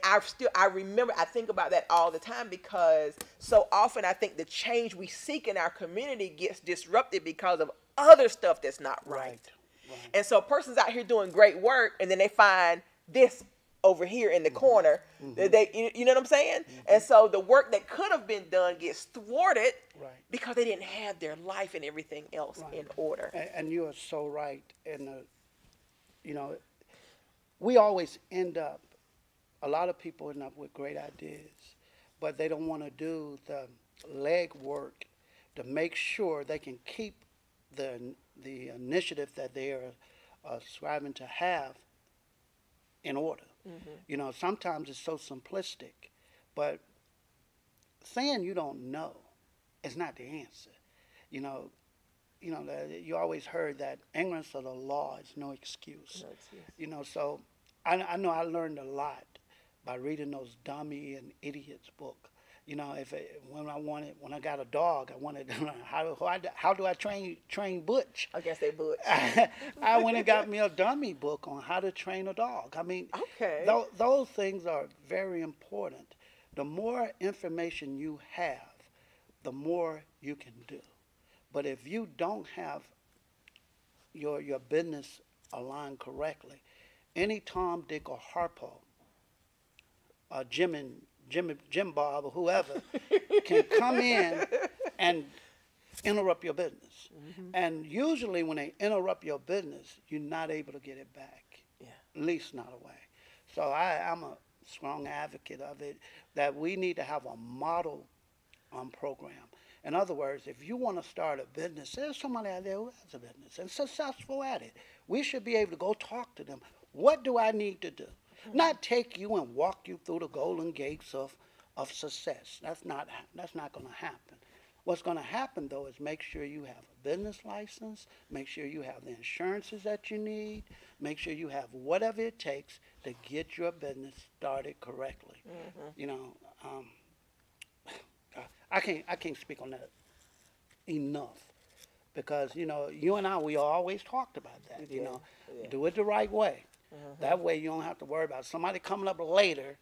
Speaker 1: I remember, I think about that all the time, because so often I think the change we seek in our community gets disrupted because of other stuff that's not right. And so a person's out here doing great work, and then they find this over here in the corner. You know what I'm saying? And so the work that could have been done gets thwarted because they didn't have their life and everything else in order.
Speaker 2: And you are so right. And, you know, we always end up, a lot of people end up with great ideas, but they don't want to do the leg work to make sure they can keep the initiative that they are striving to have in order. You know, sometimes it's so simplistic, but saying you don't know is not the answer. You know, you always heard that ignorance of the law is no excuse. You know, so I know I learned a lot by reading those dummy and idiots book. You know, when I got a dog, I wanted to learn how do I train Butch?
Speaker 1: I guess they Butch.
Speaker 2: I went and got me a dummy book on how to train a dog. I mean, those things are very important. The more information you have, the more you can do. But if you don't have your business aligned correctly, any Tom, Dick, or Harpo, Jim Bob, or whoever can come in and interrupt your business. And usually when they interrupt your business, you're not able to get it back, at least not away. So I'm a strong advocate of it, that we need to have a model program. In other words, if you want to start a business, there's somebody out there who has a business and successful at it. We should be able to go talk to them. What do I need to do? Not take you and walk you through the golden gates of success. That's not going to happen. What's going to happen, though, is make sure you have a business license, make sure you have the insurances that you need, make sure you have whatever it takes to get your business started correctly. You know, I can't speak on that enough, because, you know, you and I, we always talked about that. You know, do it the right way. That way you don't have to worry about somebody coming up later,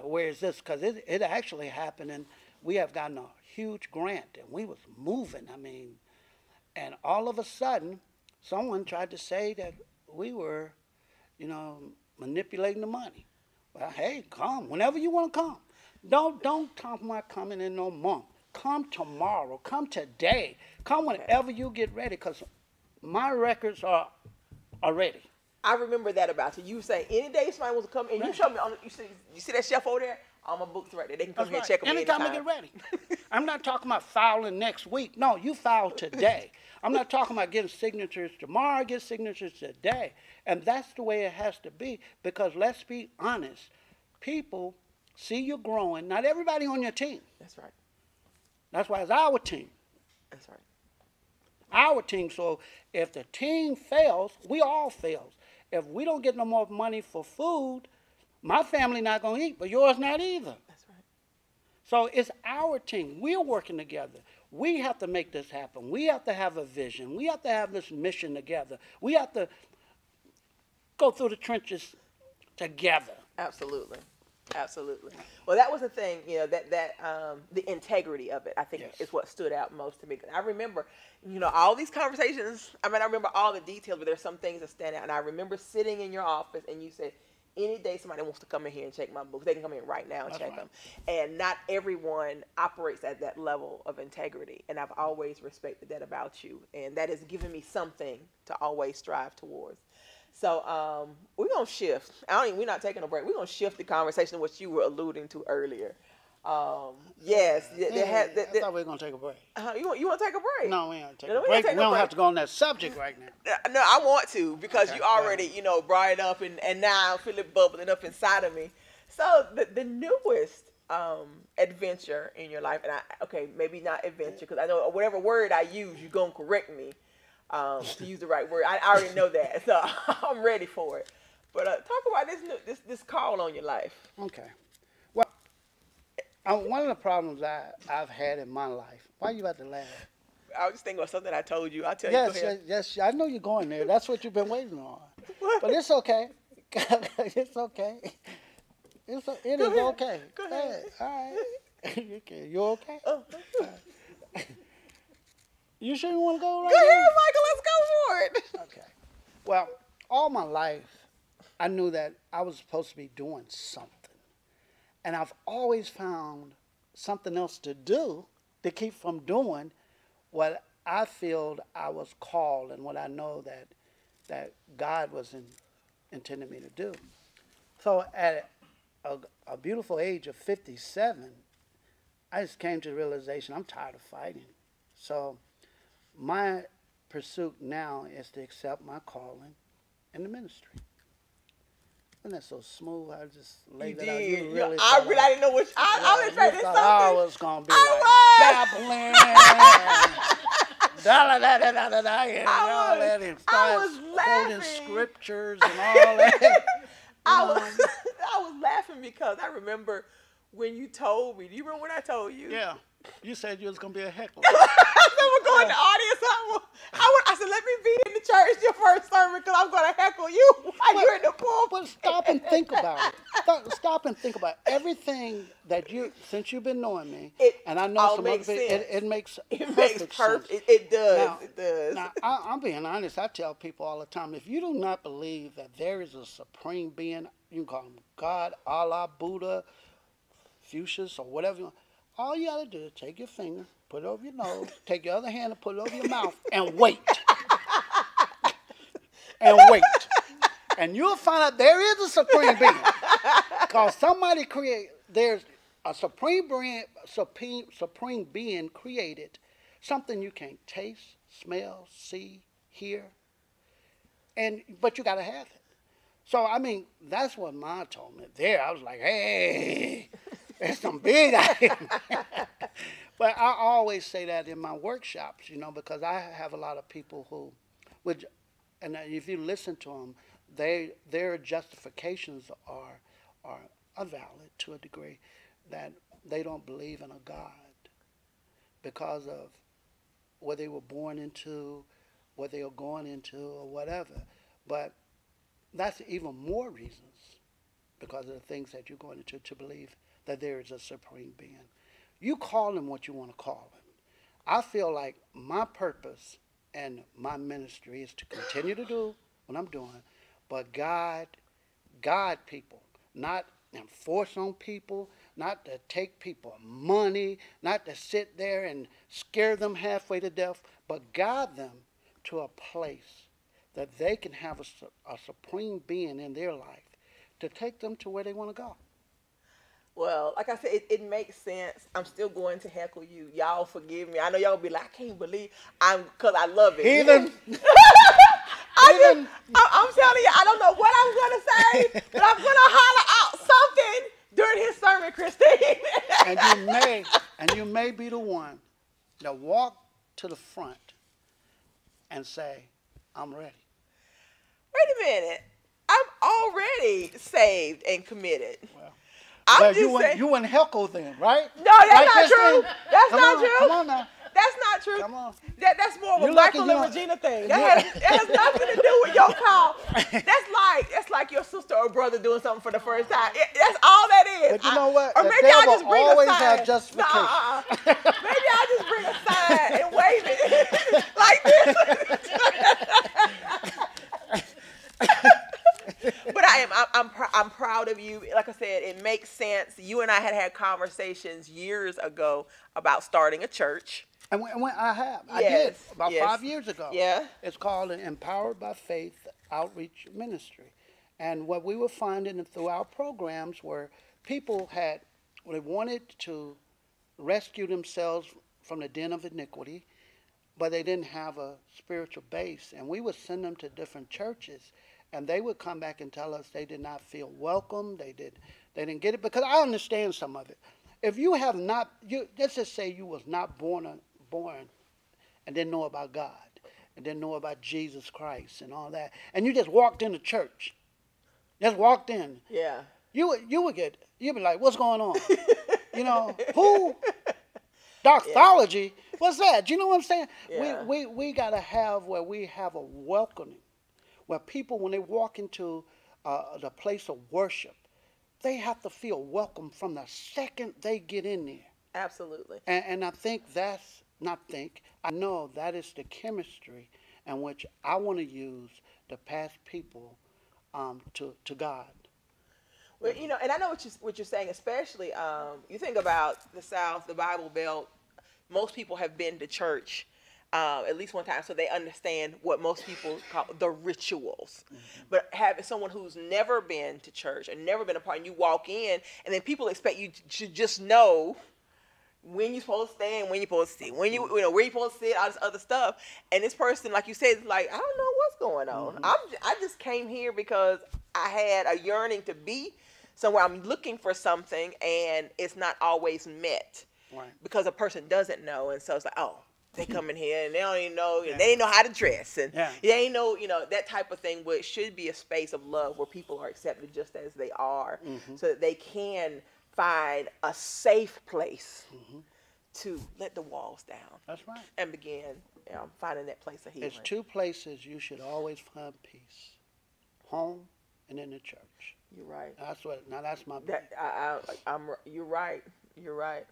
Speaker 2: where is this? Because it actually happened, and we have gotten a huge grant, and we was moving. I mean, and all of a sudden, someone tried to say that we were, you know, manipulating the money. Well, hey, come whenever you want to come. Don't talk about coming in no month. Come tomorrow. Come today. Come whenever you get ready, because my records are ready.
Speaker 1: I remember that about you. You say any day somebody wants to come, and you show me you see that shelf over there? All my books right there. They can come here and check them anytime.
Speaker 2: I get ready. I'm not talking about filing next week. No, you file today. I'm not talking about getting signatures tomorrow. Get signatures today. And that's the way it has to be, because let's be honest. People see you growing. Not everybody on your team.
Speaker 1: That's right.
Speaker 2: That's why it's our team.
Speaker 1: That's right.
Speaker 2: Our team. So if the team fails, we all fail. If we don't get no more money for food, my family not going to eat, but yours not either.
Speaker 1: That's right.
Speaker 2: So it's our team. We're working together. We have to make this happen. We have to have a vision. We have to have this mission together. We have to go through the trenches together.
Speaker 1: Absolutely. Absolutely. Well, that was the thing, you know, that the integrity of it, I think, is what stood out most to me. I remember, you know, all these conversations. I mean, I remember all the details, but there's some things that stand out. And I remember sitting in your office, and you said, any day somebody wants to come in here and check my books, they can come in right now and check them. And not everyone operates at that level of integrity. And I've always respected that about you. And that has given me something to always strive towards. So we're going to shift. We're not taking a break. We're going to shift the conversation to what you were alluding to earlier. Yes,
Speaker 2: I thought we were going to take a break.
Speaker 1: you want to take a break?
Speaker 2: No, we don't take
Speaker 1: No,
Speaker 2: a break. We
Speaker 1: no
Speaker 2: don't
Speaker 1: break.
Speaker 2: have to go on that subject right now.
Speaker 1: No, I want to because
Speaker 2: Okay,
Speaker 1: you already, brought it up, and now I feel it bubbling up inside of me. So the newest adventure in your life, and okay, maybe not adventure because I know whatever word I use, you're gonna correct me to use the right word. I already know that, so I'm ready for it. But talk about this call on your life.
Speaker 2: Okay. Well, one of the problems I've had in my life. Why you about to laugh?
Speaker 1: I was just thinking about something I told you. I'll tell you. Go
Speaker 2: Yes,
Speaker 1: ahead.
Speaker 2: yes. I know you're going there. That's what you've been waiting on.
Speaker 1: What?
Speaker 2: But it's okay. It's okay. It is okay.
Speaker 1: Go ahead.
Speaker 2: All right. You okay?
Speaker 1: Oh.
Speaker 2: You sure you want to go right
Speaker 1: Go ahead,
Speaker 2: now?
Speaker 1: Michael. Let's go for it.
Speaker 2: Okay. Well, all my life, I knew that I was supposed to be doing something. And I've always found something else to do to keep from doing what I feel I was called and what I know that God was intended me to do. So at a beautiful age of 57, I just came to the realization I'm tired of fighting. So my pursuit now is to accept my calling in the ministry. Isn't that so smooth? I just laid
Speaker 1: You
Speaker 2: that out.
Speaker 1: did.
Speaker 2: You really
Speaker 1: I
Speaker 2: thought
Speaker 1: really I didn't know what I was expecting
Speaker 2: thought
Speaker 1: something.
Speaker 2: I was going to be
Speaker 1: I
Speaker 2: like babbling. Da-da-da-da-da-da, and all that, and
Speaker 1: I
Speaker 2: start
Speaker 1: was
Speaker 2: quoting
Speaker 1: laughing.
Speaker 2: scriptures and all that.
Speaker 1: I was laughing because I remember when you told me. Do you remember when I told you?
Speaker 2: Yeah. You said you was going to be a heckler.
Speaker 1: I said we're going to the audience. I said let me be in the church your first sermon because I'm going to heckle you while you're in the pulpit.
Speaker 2: But stop and think about it. Stop and think about everything that since you've been knowing me, and I know
Speaker 1: all
Speaker 2: some
Speaker 1: makes
Speaker 2: of it,
Speaker 1: sense.
Speaker 2: it makes
Speaker 1: It makes perfect.
Speaker 2: sense.
Speaker 1: It does.
Speaker 2: Now,
Speaker 1: it does.
Speaker 2: Now, I'm being honest. I tell people all the time, if you do not believe that there is a supreme being, you can call him God, Allah, Buddha, Fuchsius, or whatever you want. All you got to do is take your finger, put it over your nose, take your other hand and put it over your mouth, and wait. And wait. And you'll find out there is a supreme being. Because there's a supreme being created, something you can't taste, smell, see, hear, but you got to have it. So, I mean, that's what Ma told me there. I was like, hey, there's some big items. But I always say that in my workshops, because I have a lot of people and if you listen to them, their justifications are valid to a degree, that they don't believe in a God because of what they were born into, what they are going into, or whatever. But that's even more reasons, because of the things that you're going into, to believe that there is a supreme being. You call him what you want to call him. I feel like my purpose and my ministry is to continue to do what I'm doing, but guide people, not enforce on people, not to take people money, not to sit there and scare them halfway to death, but guide them to a place that they can have a supreme being in their life to take them to where they want to go.
Speaker 1: Well, like I said, it makes sense. I'm still going to heckle you. Y'all forgive me. I know y'all be like, I can't believe because I love it.
Speaker 2: Heathen.
Speaker 1: I'm telling you, I don't know what I'm going to say, but I'm going to holler out something during his sermon, Christine.
Speaker 2: and you may be the one that walk to the front and say, I'm ready.
Speaker 1: Wait a minute. I'm already saved and committed.
Speaker 2: Well,
Speaker 1: I'm
Speaker 2: you wouldn't heckle then, right?
Speaker 1: No, that's
Speaker 2: right,
Speaker 1: not true. That's
Speaker 2: come
Speaker 1: not
Speaker 2: on,
Speaker 1: true.
Speaker 2: Come on now.
Speaker 1: That's not true.
Speaker 2: Come on.
Speaker 1: That's more of a
Speaker 2: You're
Speaker 1: Michael
Speaker 2: lucky
Speaker 1: and Regina thing. That has nothing to do with your call. That's like your sister or brother doing something for the first time. That's all that is.
Speaker 2: But you know what?
Speaker 1: Or
Speaker 2: The
Speaker 1: maybe I
Speaker 2: devil
Speaker 1: just bring
Speaker 2: always
Speaker 1: a sign.
Speaker 2: have justification.
Speaker 1: Maybe I just bring a sign and wave it like this. But I'm proud of you. Like I said, it makes sense. You and I had conversations years ago about starting a church.
Speaker 2: And when I
Speaker 1: Yes,
Speaker 2: did about
Speaker 1: yes.
Speaker 2: 5 years ago.
Speaker 1: Yeah.
Speaker 2: It's called an Empowered by Faith Outreach Ministry. And what we were finding through our programs were people They wanted to rescue themselves from the den of iniquity, but they didn't have a spiritual base. And we would send them to different churches, and they would come back and tell us they did not feel welcome. They didn't get it, because I understand some of it. If you have not, let's just say you was not born and didn't know about God and didn't know about Jesus Christ and all that, and you just walked into church, just walked in.
Speaker 1: Yeah.
Speaker 2: You'd be like, what's going on? Who? Doxology? Yeah. What's that? You know what I'm saying? Yeah. We got to have where we have a welcoming, where people, when they walk into the place of worship, they have to feel welcome from the second they get in there.
Speaker 1: Absolutely.
Speaker 2: And I think I know that is the chemistry in which I want to use to pass people to God.
Speaker 1: Well, and I know what you're saying, especially you think about the South, the Bible Belt. Most people have been to church at least one time, so they understand what most people call the rituals. Mm-hmm. But having someone who's never been to church and never been a part, and you walk in, and then people expect you to just know when you're supposed to stand, when you're supposed to sit, where you're supposed to sit, all this other stuff. And this person, like you said, is like, I don't know what's going on. Mm-hmm. I just came here because I had a yearning to be somewhere. I'm looking for something, and it's not always met. Right. Because a person doesn't know. And so it's like, oh, they come in here and they don't even know, they ain't know how to dress. And they ain't know, that type of thing, where it should be a space of love where people are accepted just as they are, so that they can find a safe place to let the walls down.
Speaker 2: That's right.
Speaker 1: And begin finding that place of healing.
Speaker 2: There's two places you should always find peace: home and in the church.
Speaker 1: You're right.
Speaker 2: That's my belief.
Speaker 1: You're right. You're right.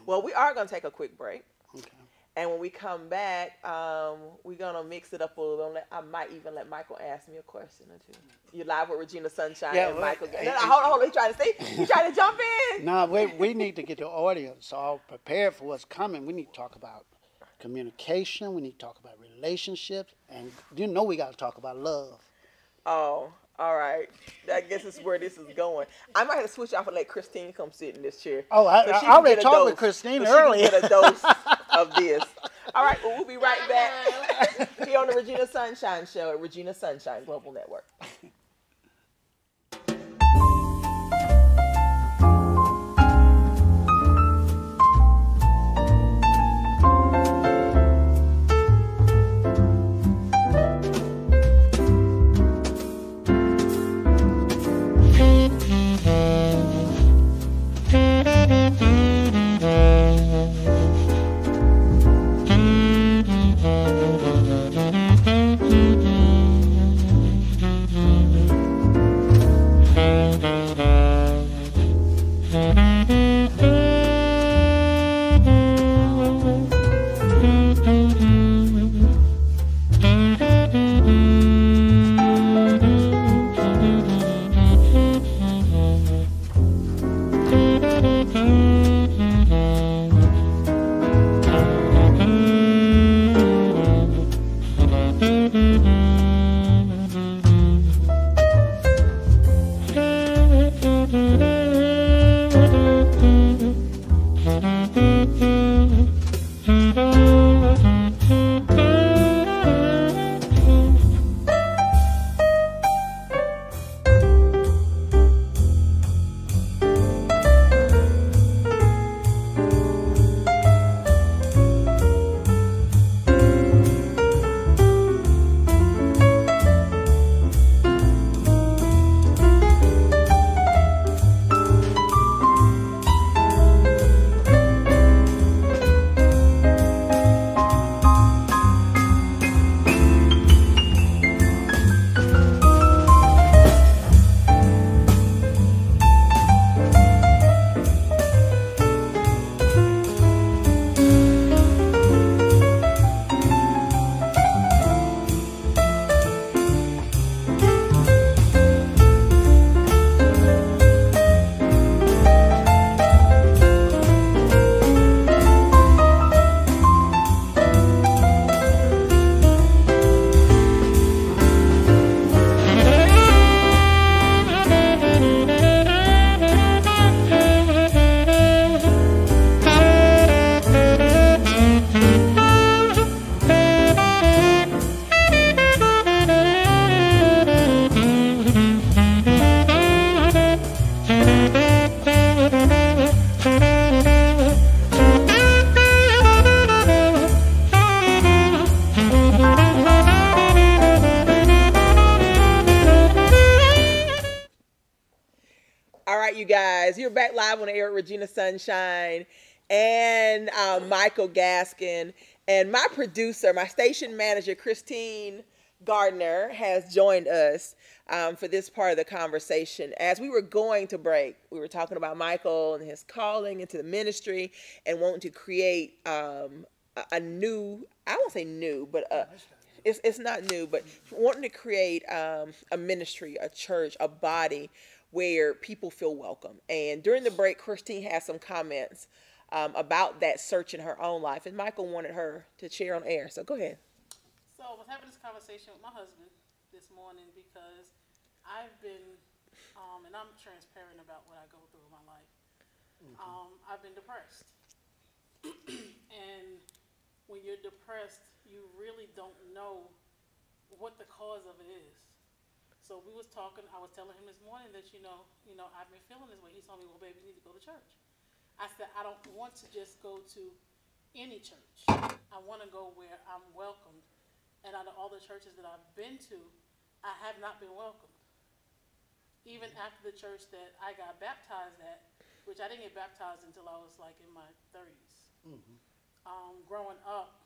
Speaker 1: Well, we are going to take a quick break.
Speaker 2: Okay.
Speaker 1: And when we come back, we're going to mix it up a little bit. I might even let Michael ask me a question or two. You're live with Regina Sunshine and Michael. Hold on. He's trying to say, he's trying to jump in.
Speaker 2: No, we need to get the audience all prepared for what's coming. We need to talk about communication. We need to talk about relationships. And we got to talk about love.
Speaker 1: Oh, all right. I guess this is where this is going. I might have to switch off and let Christine come sit in this chair.
Speaker 2: Oh, I already talked with Christine earlier.
Speaker 1: She can get a dose of this. All right, well, we'll be right back here on the Regina Sunshine Show at Regina Sunshine Global Network. you guys? You're back live on the air with Regina Sunshine and Michael Gaskin. And my producer, my station manager, Christine Gardner, has joined us for this part of the conversation. As we were going to break, we were talking about Michael and his calling into the ministry and wanting to create a new, I won't say new, but it's not new, but wanting to create a ministry, a church, a body where people feel welcome. And during the break, Christine had some comments about that search in her own life, and Michael wanted her to share on air. So go ahead.
Speaker 3: So I was having this conversation with my husband this morning because I've been, and I'm transparent about what I go through in my life. I've been depressed, and when you're depressed, you really don't know what the cause of it is. So we was talking. I was telling him this morning that I've been feeling this way. He told me, "Well, baby, you need to go to church." I said, "I don't want to just go to any church. I want to go where I'm welcomed." And out of all the churches that I've been to, I have not been welcomed. Even after the church that I got baptized at, which I didn't get baptized until I was like in my 30s. Growing up,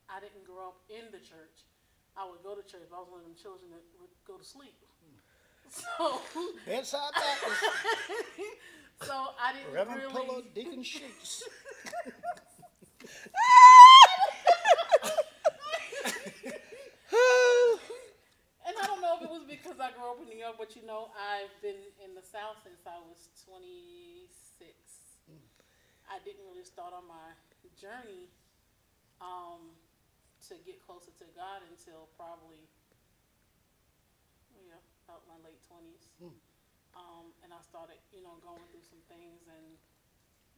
Speaker 3: I didn't grow up in the church. I would go to church, but I was one of them children that would go to sleep. So
Speaker 2: Bedside Baptist.
Speaker 3: so I didn't
Speaker 2: Reverend
Speaker 3: really.
Speaker 2: Pillow, Deacon Sheets.
Speaker 3: And I don't know if it was because I grew up in New York, but I've been in the South since I was 26. I didn't really start on my journey to get closer to God until probably about my late 20s. And I started, going through some things, and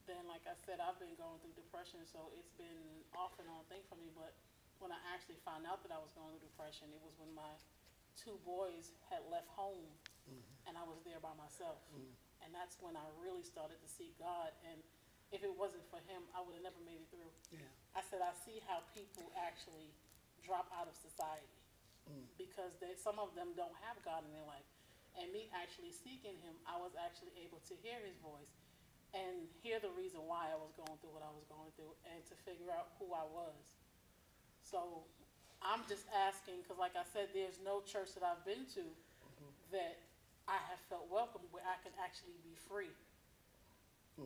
Speaker 3: then, like I said, I've been going through depression, so it's been an off and on thing for me. But when I actually found out that I was going through depression, it was when my two boys had left home, and I was there by myself. And that's when I really started to seek God. And if it wasn't for Him, I would have never made it through.
Speaker 2: Yeah.
Speaker 3: I said, I see how people actually drop out of society because some of them don't have God in their life. And me actually seeking Him, I was actually able to hear His voice and hear the reason why I was going through what I was going through, and to figure out who I was. So I'm just asking, because like I said, there's no church that I've been to that I have felt welcome, where I can actually be free.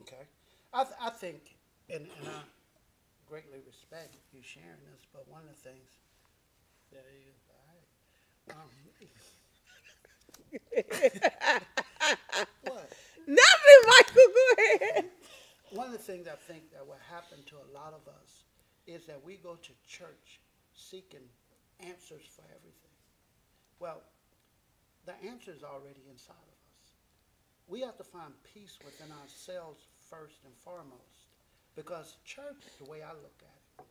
Speaker 2: Okay. I think, and I greatly respect you sharing this, but one of the things that is, what?
Speaker 1: Nothing, Michael. Go ahead.
Speaker 2: One of the things I think that will happen to a lot of us is that we go to church seeking answers for everything. Well, the answer is already inside of us. We have to find peace within ourselves first and foremost. Because church, the way I look at it,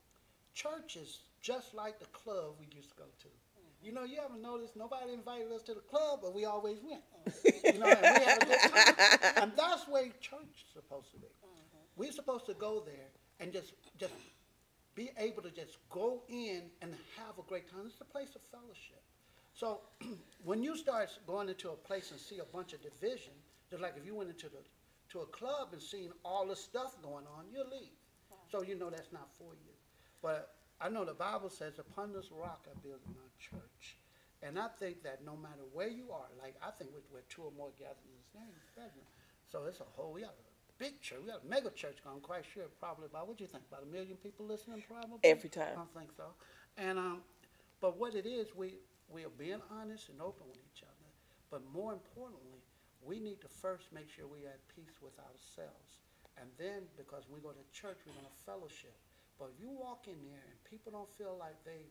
Speaker 2: church is just like the club we used to go to. You ever noticed nobody invited us to the club, but we always went. And we had a good time. And that's the way church is supposed to be. We're supposed to go there and just be able to just go in and have a great time. It's a place of fellowship. So when you start going into a place and see a bunch of division, just like if you went into a club and seen all the stuff going on, you'll leave. So that's not for you. But I know the Bible says, upon this rock I build my church. And I think that no matter where you are, like I think we're two or more gathered in His name. So it's we got a big church. We got a mega church. I'm quite sure probably about, what do you think, about 1 million people listening probably?
Speaker 1: Every time.
Speaker 2: I don't think so. And but what it is, we are being honest and open with each other. But more importantly, we need to first make sure we are at peace with ourselves. And then, because we go to church, we're going to fellowship. But if you walk in there and people don't feel like they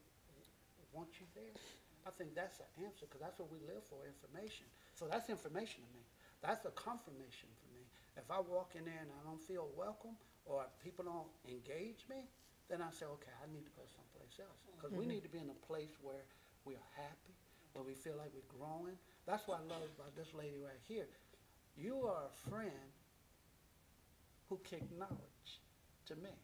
Speaker 2: want you there, I think that's an answer, because that's what we live for, information. So that's information to me. That's a confirmation for me. If I walk in there and I don't feel welcome, or people don't engage me, then I say, okay, I need to go someplace else. Because we need to be in a place where we're happy, where we feel like we're growing. That's what I love about this lady right here. You are a friend who kicked knowledge to me.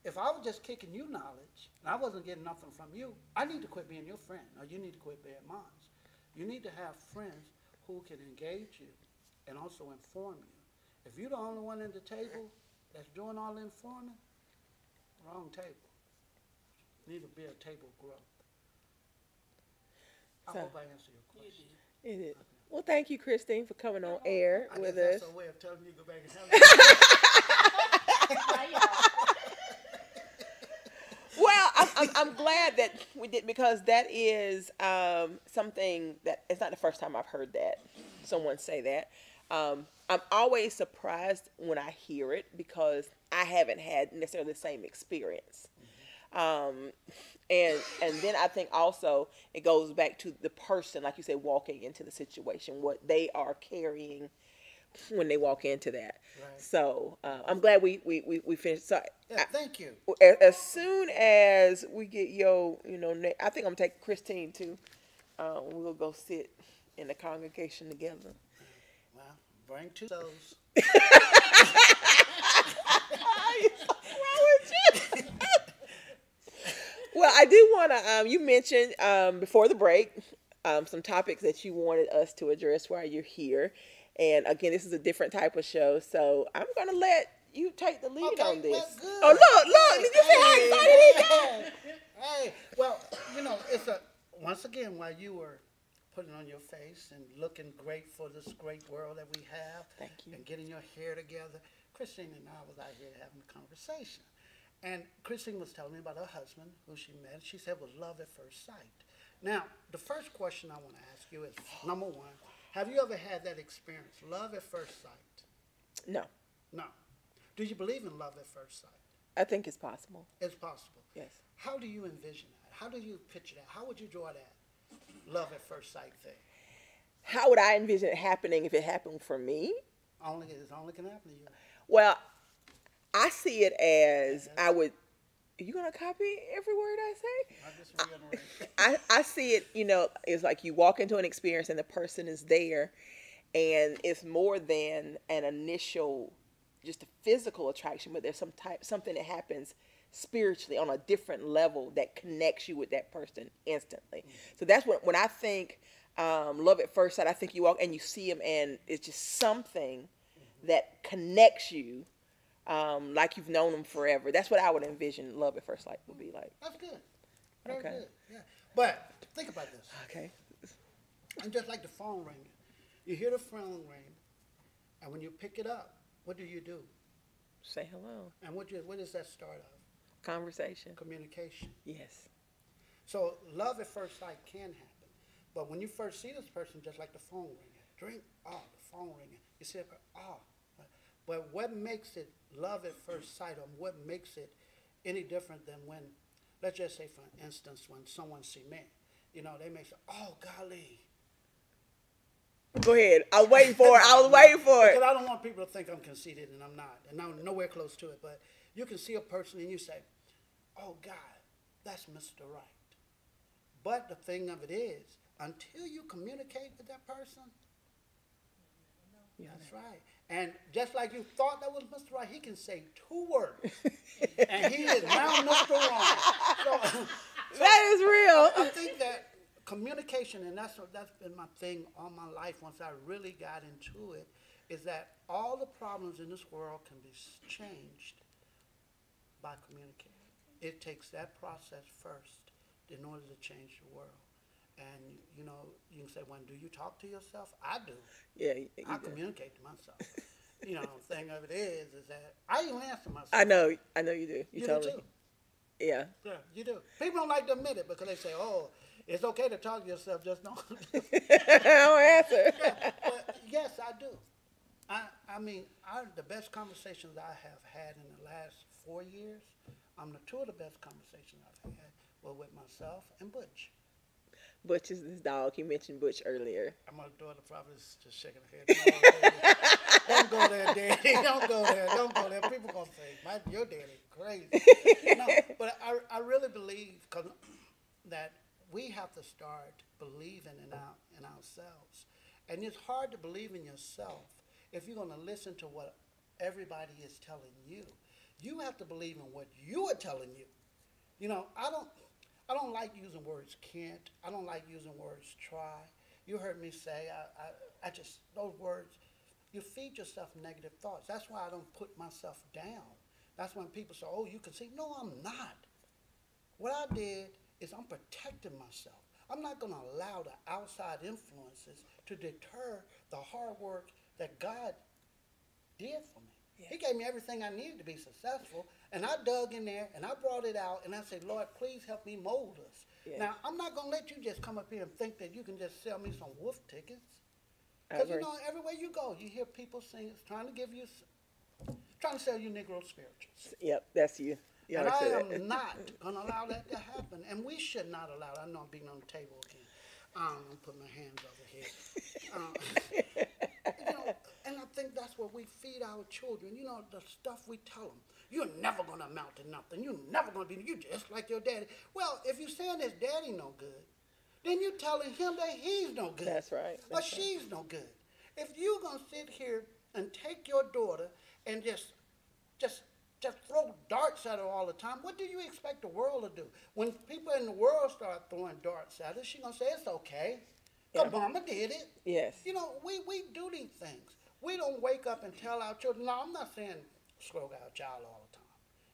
Speaker 2: If I was just kicking you knowledge and I wasn't getting nothing from you, I need to quit being your friend, or you need to quit being mine. You need to have friends who who can engage you and also inform you. If you're the only one at the table that's doing all the informing, wrong table. Need to be a table growth. I
Speaker 1: So,
Speaker 2: hope I answered your
Speaker 3: You
Speaker 2: question.
Speaker 3: did.
Speaker 1: is it? Well, thank you, Christine, for coming on air
Speaker 2: I
Speaker 1: with
Speaker 2: guess
Speaker 1: us.
Speaker 2: that's a way of telling you to go back and have
Speaker 3: Bye, y'all.
Speaker 1: Well, I'm glad that we did because that is something that it's not the first time I've heard that someone say that. I'm always surprised when I hear it because I haven't had necessarily the same experience. Um, and then I think also it goes back to the person, like you said, walking into the situation, what they are carrying when they walk into that.
Speaker 2: Right.
Speaker 1: So I'm glad we finished. So
Speaker 2: Yeah, thank you.
Speaker 1: as soon as we get I think I'm gonna take Christine too. We'll go sit in the congregation together.
Speaker 2: Well, bring two souls.
Speaker 1: Well, I do want to. You mentioned before the break some topics that you wanted us to address while you're here, and again, this is a different type of show, so I'm gonna let you take the lead
Speaker 2: Okay,
Speaker 1: on this.
Speaker 2: well, good.
Speaker 1: Oh, look! Did you see how excited he got?
Speaker 2: Hey, well, it's once again while you were putting on your face and looking great for this great world that we have.
Speaker 1: Thank you.
Speaker 2: And getting your hair together. Christine and I was out here having a conversation. And Christine was telling me about her husband, who she met. She said it was love at first sight. Now, the first question I want to ask you is, number one, have you ever had that experience, love at first sight?
Speaker 1: No,
Speaker 2: No. Do you believe in love at first sight?
Speaker 1: I think it's possible.
Speaker 2: It's possible.
Speaker 1: Yes.
Speaker 2: How do you envision that? How do you picture that? How would you draw that love at first sight thing?
Speaker 1: How would I envision it happening if it happened for me?
Speaker 2: It only can happen to you.
Speaker 1: Well, I see it as I would. Are you gonna copy every word I say?
Speaker 2: I just reiterate.
Speaker 1: I see it. It's like you walk into an experience and the person is there, and it's more than an initial, just a physical attraction, but there's something that happens spiritually on a different level that connects you with that person instantly. Mm-hmm. So that's when I think love at first sight. I think you walk and you see him, and it's just something that connects you. Like you've known them forever. That's what I would envision love at first sight would be like.
Speaker 2: That's good. Very
Speaker 1: Okay.
Speaker 2: good. Yeah. But think about this.
Speaker 1: Okay.
Speaker 2: And just like the phone ringing, you hear the phone ring, and when you pick it up, what do?
Speaker 1: Say hello.
Speaker 2: And what does that start of?
Speaker 1: Conversation.
Speaker 2: Communication.
Speaker 1: Yes.
Speaker 2: So love at first sight can happen. But when you first see this person, just like the phone ringing, the phone ringing, you see it, But what makes it love at first sight, or what makes it any different than when, let's just say, for instance, when someone see me, they may say, oh, golly.
Speaker 1: Go ahead. I was waiting for it.
Speaker 2: Because I don't want people to think I'm conceited, and I'm not. And I'm nowhere close to it. But you can see a person and you say, oh, God, that's Mr. Right. But the thing of it is, until you communicate with that person, that's right. And just like you thought that was Mr. Right, he can say 2 words, and he is now Mr. Wrong. So
Speaker 1: that is real.
Speaker 2: I think that communication, and that's been my thing all my life once I really got into it, is that all the problems in this world can be changed by communicating. It takes that process first in order to change the world. And, you can say, well, do you talk to yourself? I do.
Speaker 1: Yeah,
Speaker 2: I communicate to myself. The thing of it is that I even answer myself.
Speaker 1: I know you do.
Speaker 2: You
Speaker 1: tell
Speaker 2: do
Speaker 1: me.
Speaker 2: too.
Speaker 1: Yeah.
Speaker 2: Yeah, you do. People don't like to admit it because they say, oh, it's okay to talk to yourself, just don't.
Speaker 1: I don't answer.
Speaker 2: Yeah, but yes, I do. I mean, the best conversations I have had in the last 4 years, the 2 of the best conversations I've had were with myself and Butch.
Speaker 1: Butch is this dog. You mentioned Butch earlier.
Speaker 2: My daughter probably is just shaking her head. No, don't go there, Daddy. Don't go there. Don't go there. People going to say, your daddy crazy. No, but I really believe that we have to start believing in ourselves. And it's hard to believe in yourself if you're going to listen to what everybody is telling you. You have to believe in what you are telling you. I don't like using words can't. I don't like using words try. You heard me say I just, those words, you feed yourself negative thoughts. That's why I don't put myself down. That's when people say, oh, you can see. No, I'm not. What I did is I'm protecting myself. I'm not going to allow the outside influences to deter the hard work that God did for me.
Speaker 1: Yeah.
Speaker 2: He gave me everything I needed to be successful, and I dug in there, and I brought it out, and I said, Lord, please help me mold us.
Speaker 1: Yeah.
Speaker 2: Now, I'm not going to let you just come up here and think that you can just sell me some wolf tickets. Because, you know, everywhere you go, you hear people sing, trying to give you, trying to sell you Negro spirituals.
Speaker 1: Yep, that's you. You
Speaker 2: And I
Speaker 1: say
Speaker 2: am
Speaker 1: that.
Speaker 2: not going to allow that to happen. And we should not allow it. I know I'm beating on the table again. I'm going to put my hands over here. You know, and I think that's what we feed our children. You know, the stuff we tell them. You're never going to amount to nothing. You're never going to be, you just like your daddy. Well, if you're saying his daddy no good, then you're telling him that he's no good.
Speaker 1: That's right.
Speaker 2: Or she's no good. If you're going to sit here and take your daughter and just throw darts at her all the time, what do you expect the world to do? When people in the world start throwing darts at her, she's going to say, it's okay. Because mama did it.
Speaker 1: Yes.
Speaker 2: You know, we do these things. We don't wake up and tell our children, no, I'm not saying stroke our child all the time.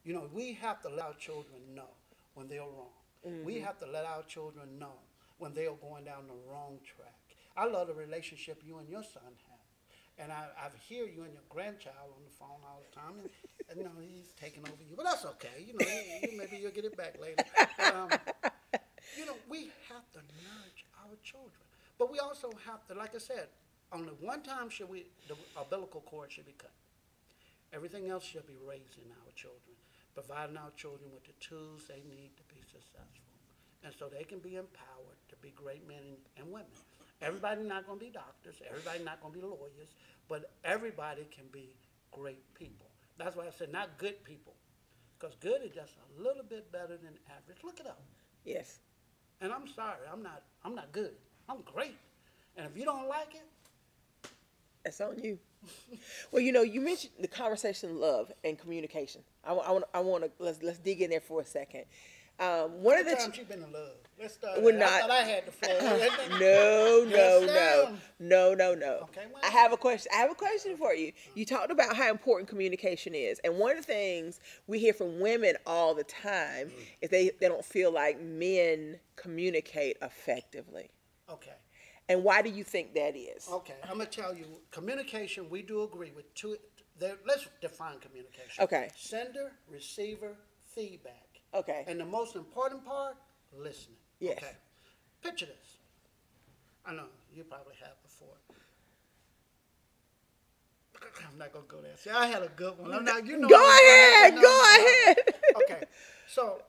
Speaker 2: You know, we have to let our children know when they're wrong. Mm-hmm. We have to let our children know when they are going down the wrong track. I love the relationship you and your son have. And I hear you and your grandchild on the phone all the time. And you know, he's taking over you. But that's okay. You know, maybe you'll get it back later. But, you know, we have to nurture our children. But we also have to, like I said, only one time should the umbilical cord should be cut. Everything else should be raising our children, providing our children with the tools they need to be successful. And so they can be empowered to be great men and women. Everybody's not going to be doctors. Everybody's not going to be lawyers. But everybody can be great people. That's why I said not good people. Because good is just a little bit better than average. Look it up.
Speaker 1: Yes.
Speaker 2: And I'm sorry, I'm not good. I'm great. And if you don't like it,
Speaker 1: that's on you. Well, you know, you mentioned the conversation, love, and communication. I want to let's dig in there for a second. One of the
Speaker 2: times you've been in love. Let's start.
Speaker 1: We're
Speaker 2: I
Speaker 1: not.
Speaker 2: thought I had the floor.
Speaker 1: No.
Speaker 2: Okay, well,
Speaker 1: I have a question. I have a question for you. You talked about how important communication is, and one of the things we hear from women all the time is they don't feel like men communicate effectively.
Speaker 2: Okay.
Speaker 1: And why do you think that is?
Speaker 2: Okay, I'm gonna tell you. Communication, we do agree with two. Let's define communication.
Speaker 1: Okay.
Speaker 2: Sender, receiver, feedback.
Speaker 1: Okay.
Speaker 2: And the most important part, listening.
Speaker 1: Yes.
Speaker 2: Okay. Picture this. I know you probably have before. I'm not gonna go there. See, I had a good one. I'm not. You know.
Speaker 1: Go ahead.
Speaker 2: Okay. So,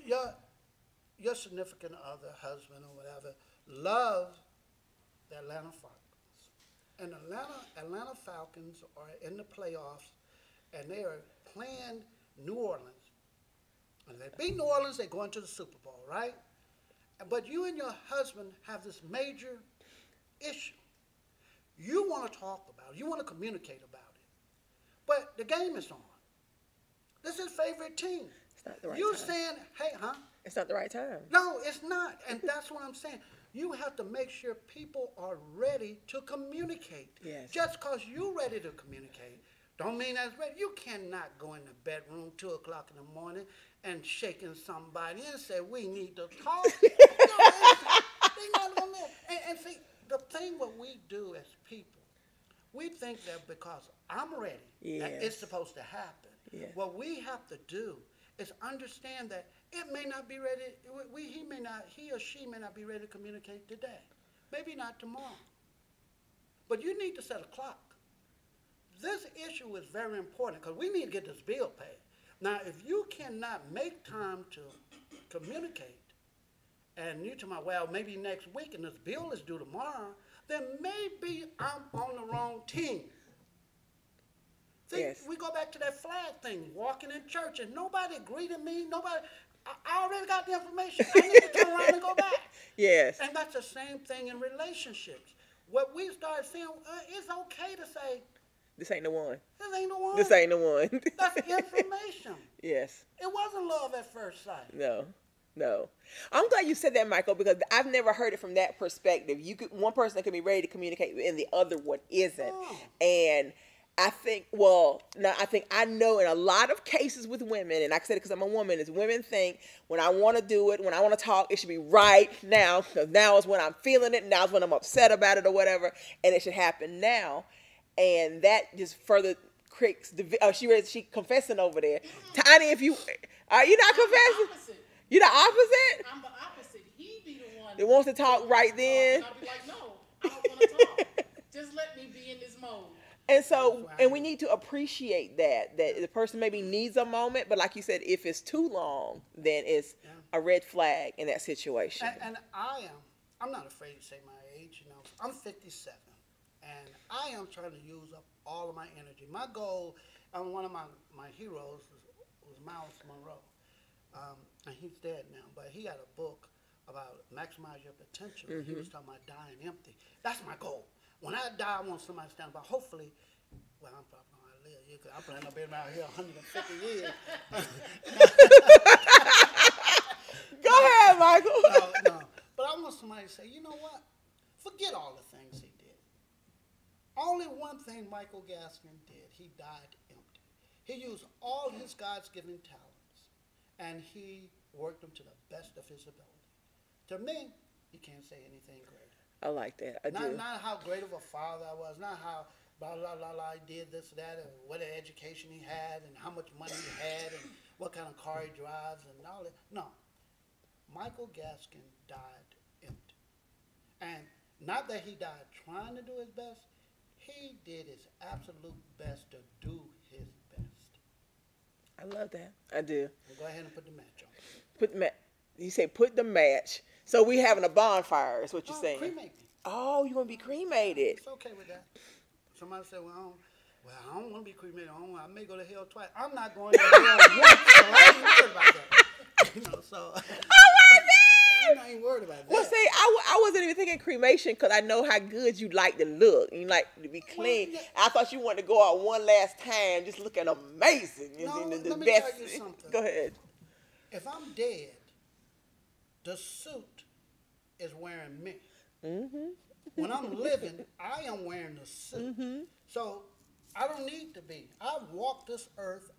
Speaker 2: your significant other, husband or whatever, love the Atlanta Falcons, and Atlanta Falcons are in the playoffs, and they are playing New Orleans. And if they beat New Orleans, they go into the Super Bowl, right? But you and your husband have this major issue. You want to talk about it. You want to communicate about it. But the game is on. This is his favorite team.
Speaker 1: It's not the right
Speaker 2: You're
Speaker 1: time.
Speaker 2: saying, hey, huh?
Speaker 1: It's not the right time.
Speaker 2: No, it's not. And that's what I'm saying. You have to make sure people are ready to communicate.
Speaker 1: Yes.
Speaker 2: Just because you're ready to communicate don't mean that's ready. You cannot go in the bedroom 2 o'clock in the morning and shaking somebody and say, we need to talk. They're not going to. And see, the thing what we do as people, we think that because I'm ready, that it's supposed to happen.
Speaker 1: Yes.
Speaker 2: What we have to do is understand that it may not be ready. He or she may not be ready to communicate today. Maybe not tomorrow. But you need to set a clock. This issue is very important because we need to get this bill paid. Now, if you cannot make time to communicate, and you tell me, well, maybe next week and this bill is due tomorrow, then maybe I'm on the wrong team. See,
Speaker 1: yes.
Speaker 2: We go back to that flag thing, walking in church, and nobody greeted me. I already got the information. I need to turn around and go back.
Speaker 1: Yes.
Speaker 2: And that's the same thing in relationships. What we started saying, it's okay to say,
Speaker 1: this ain't the one.
Speaker 2: this ain't the one.
Speaker 1: This ain't the one.
Speaker 2: That's information.
Speaker 1: Yes.
Speaker 2: It wasn't love at first sight.
Speaker 1: No. No. I'm glad you said that, Michael, because I've never heard it from that perspective. You could one person could be ready to communicate and the other one isn't.
Speaker 2: Oh.
Speaker 1: And I think, well, now I think I know in a lot of cases with women, and like I said it because I'm a woman, is women think when I want to do it, when I want to talk, it should be right now. Because now is when I'm feeling it. Now is when I'm upset about it or whatever, and it should happen now. And that just further creates the. Oh, she confessing over there. Tiny, if you are you not
Speaker 3: I'm the
Speaker 1: confessing?
Speaker 3: opposite.
Speaker 1: You the opposite?
Speaker 3: I'm the opposite. He be the one
Speaker 1: That wants to talk right
Speaker 3: and
Speaker 1: then.
Speaker 3: I'll be like, no, I don't want to talk. Just let me be in this mode.
Speaker 1: And so, and we need to appreciate that the person maybe needs a moment, but like you said, if it's too long, then it's a red flag in that situation.
Speaker 2: And I'm not afraid to say my age. You know, I'm 57, and I am trying to use up all of my energy. My goal, one of my heroes was Miles Monroe, and he's dead now, but he had a book about maximize your potential. He was talking about dying empty. That's my goal. When I die, I want somebody to stand by. Hopefully, well, I'm probably going to live. Because I'm planning on being out here 150 years.
Speaker 1: Go ahead, Michael.
Speaker 2: No. But I want somebody to say, you know what? Forget all the things he did. Only one thing Michael Gaskin did. He died empty. He used all his God's given talents, and he worked them to the best of his ability. To me, you can't say anything greater.
Speaker 1: I like that. I do.
Speaker 2: Not how great of a father I was, not how blah, blah, blah, blah, he did this, that, and what an education he had, and how much money he had, and what kind of car he drives, and all that. No. Michael Gaskin died empty. And not that he died trying to do his best, he did his absolute best to do his best.
Speaker 1: I love that. I do.
Speaker 2: Well, go ahead and put the match on.
Speaker 1: Put the you say put the match. So we having a bonfire is what you're saying.
Speaker 2: Cremate me.
Speaker 1: Oh, you want to be cremated.
Speaker 2: It's okay with that. Somebody said, I don't want to be cremated. I may go to hell twice. I'm not going to hell once, so I ain't worried about that. You know, so. I'm not even worried about that.
Speaker 1: Well, see, I wasn't even thinking cremation because I know how good you like to look. You like to be clean.
Speaker 2: Well, yeah.
Speaker 1: I thought you wanted to go out one last time just looking amazing.
Speaker 2: No,
Speaker 1: the
Speaker 2: let me
Speaker 1: best.
Speaker 2: tell you something.
Speaker 1: Go ahead.
Speaker 2: If I'm dead, the suit is wearing me.
Speaker 1: Mm-hmm.
Speaker 2: When I'm living, I am wearing the suit.
Speaker 1: Mm-hmm.
Speaker 2: So I don't need to be. I've walked this earth.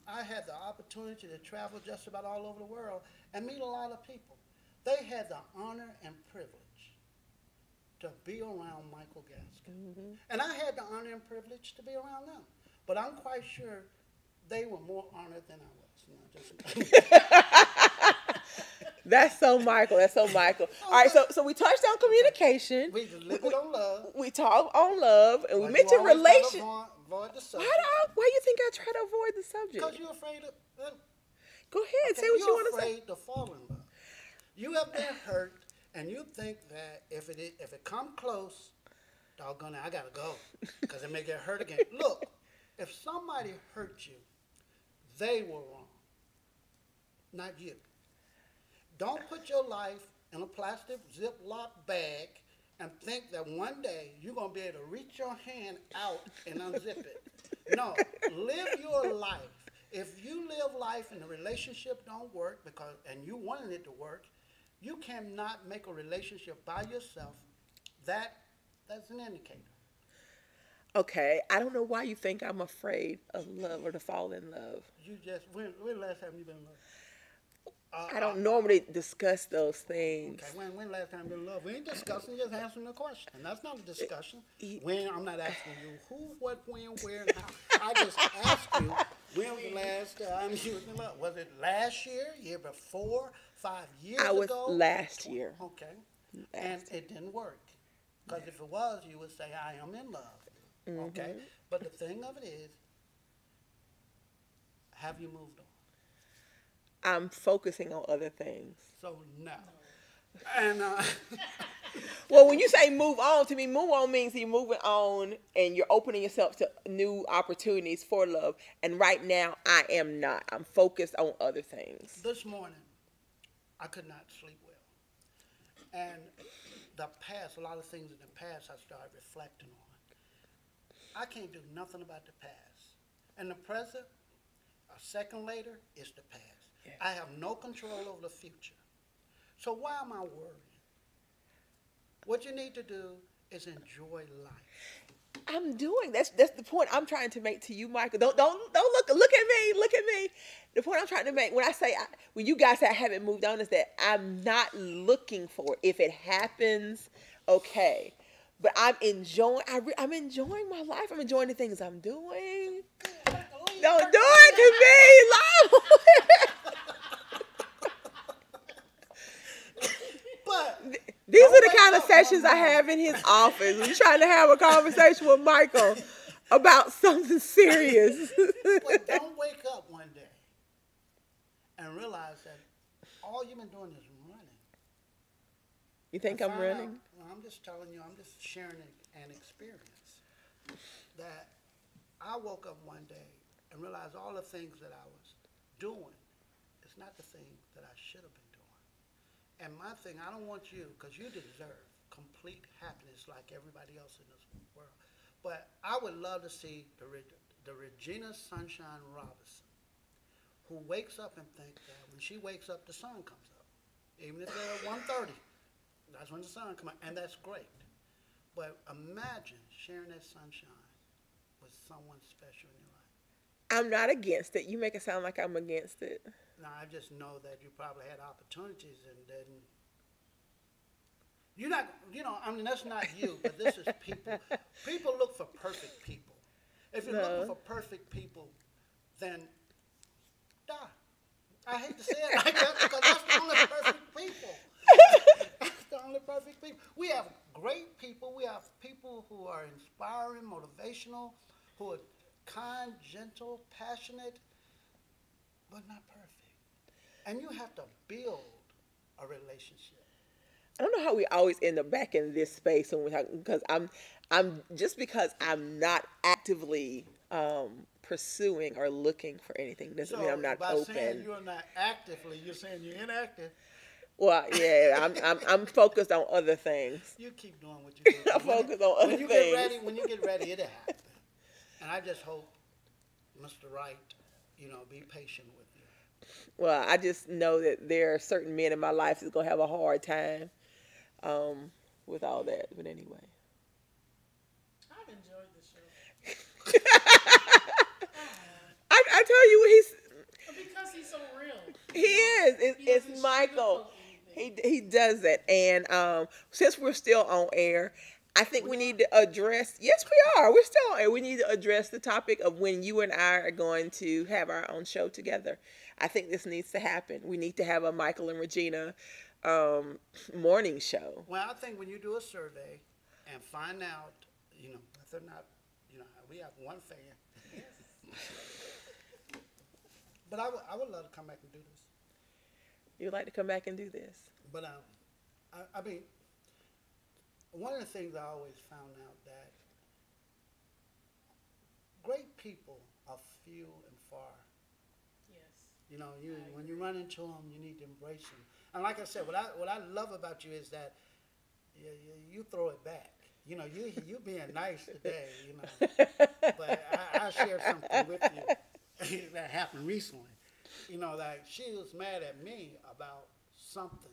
Speaker 2: I had the opportunity to travel just about all over the world and meet a lot of people. They had the honor and privilege to be around Michael Gaskin. Mm-hmm. And I had the honor and privilege to be around them. But I'm quite sure they were more honored than I was. You know,
Speaker 1: That's so Michael. That's so Michael. All right, so we touched on communication.
Speaker 2: We just lived on love.
Speaker 1: We talk on love, and we
Speaker 2: But
Speaker 1: mentioned relation.
Speaker 2: Avoid the subject.
Speaker 1: Why you think I try to avoid the subject?
Speaker 2: Because you're afraid of.
Speaker 1: Go ahead, say what you want to say.
Speaker 2: You're afraid to fall in love. You have been hurt, and you think that if it come close, doggone it, I gotta go, because it may get hurt again. Look, if somebody hurt you, they were wrong, not you. Don't put your life in a plastic Ziploc bag and think that one day you're going to be able to reach your hand out and unzip it. No, live your life. If you live life and the relationship don't work and you wanted it to work, you cannot make a relationship by yourself. That's an indicator.
Speaker 1: Okay, I don't know why you think I'm afraid of love or to fall in love.
Speaker 2: When the last time you been in love?
Speaker 1: I don't normally discuss those things.
Speaker 2: Okay, when last time you been in love? We ain't discussing, just answering the question. That's not a discussion. When, I'm not asking you who, what, when, where, and how. I just asked you, when was the last time you was in love? Was it last year before, 5 years ago?
Speaker 1: I was last year.
Speaker 2: Okay. And it didn't work. Because if it was, you would say, I am in love. Mm-hmm. Okay? But the thing of it is, have you moved on?
Speaker 1: I'm focusing on other things.
Speaker 2: So no. And
Speaker 1: well, when you say move on, to me, move on means you're moving on and you're opening yourself to new opportunities for love. And right now, I am not. I'm focused on other things.
Speaker 2: This morning, I could not sleep well. And the past, a lot of things in the past I started reflecting on. I can't do nothing about the past. And the present, a second later, is the past.
Speaker 1: Yeah.
Speaker 2: I have no control over the future. So why am I worrying? What you need to do is enjoy life.
Speaker 1: I'm doing that's the point I'm trying to make to you, Michael. Don't look at me. Look at me. The point I'm trying to make when I say when you guys say I haven't moved on is that I'm not looking for it. If it happens, okay. But I'm enjoying. I'm enjoying my life. I'm enjoying the things I'm doing. Don't do it to me, Lord.
Speaker 2: But
Speaker 1: These
Speaker 2: don't
Speaker 1: are the
Speaker 2: wake
Speaker 1: kind of
Speaker 2: up
Speaker 1: sessions
Speaker 2: one
Speaker 1: I
Speaker 2: morning.
Speaker 1: have in his office. We're trying to have a conversation with Michael about something serious.
Speaker 2: But don't wake up one day and realize that all you've been doing is running.
Speaker 1: You think
Speaker 2: And
Speaker 1: I'm
Speaker 2: find out-
Speaker 1: running?
Speaker 2: well, I'm just telling you, I'm just sharing an experience that I woke up one day and realized all the things that I was doing is not the thing that I should have been doing. And my thing, I don't want you, because you deserve complete happiness like everybody else in this world. But I would love to see the Regina Sunshine Robinson, who wakes up and thinks that when she wakes up, the sun comes up. Even if they're at 1:30, that's when the sun comes up, and that's great. But imagine sharing that sunshine with someone special in your life.
Speaker 1: I'm not against it. You make it sound like I'm against it.
Speaker 2: Now, I just know that you probably had opportunities and didn't. You're not, I mean, that's not you, but this is people. People look for perfect people. If you're
Speaker 1: No.
Speaker 2: looking for perfect people, then die. I hate to say it like that because that's the only perfect people. That's the only perfect people. We have great people. We have people who are inspiring, motivational, who are kind, gentle, passionate, but not perfect. And you have to build a relationship.
Speaker 1: I don't know how we always end up back in this space when we talk because I'm just because I'm not actively pursuing or looking for anything doesn't mean I'm not
Speaker 2: by
Speaker 1: open.
Speaker 2: saying you're not actively, you're saying you're inactive.
Speaker 1: Well, yeah, I'm focused on other things.
Speaker 2: You keep doing what you do.
Speaker 1: I'm focused on other
Speaker 2: when you
Speaker 1: things.
Speaker 2: get ready, it'll happen. And I just hope, Mr. Wright, be patient with you.
Speaker 1: Well, I just know that there are certain men in my life that's gonna have a hard time with all that. But anyway,
Speaker 3: I've enjoyed the show.
Speaker 1: I tell you,
Speaker 3: Because he's so real.
Speaker 1: he is.
Speaker 3: He
Speaker 1: It's
Speaker 3: doesn't
Speaker 1: Michael.
Speaker 3: sugarcoat anything.
Speaker 1: He does that, and since we're still on air, I think we need to address. Yes, we are. We're still on air. We need to address the topic of when you and I are going to have our own show together. I think this needs to happen. We need to have a Michael and Regina morning show.
Speaker 2: Well, I think when you do a survey and find out, if they're not, we have one fan. But I would love to come back and do this.
Speaker 1: You'd like to come back and do this?
Speaker 2: But I mean, one of the things I always found out that great people are few and far.
Speaker 3: Yes.
Speaker 2: When you run into them, you need to embrace them. And like I said, what I love about you is that you throw it back. You being nice today. But I shared something with you that happened recently. Like she was mad at me about something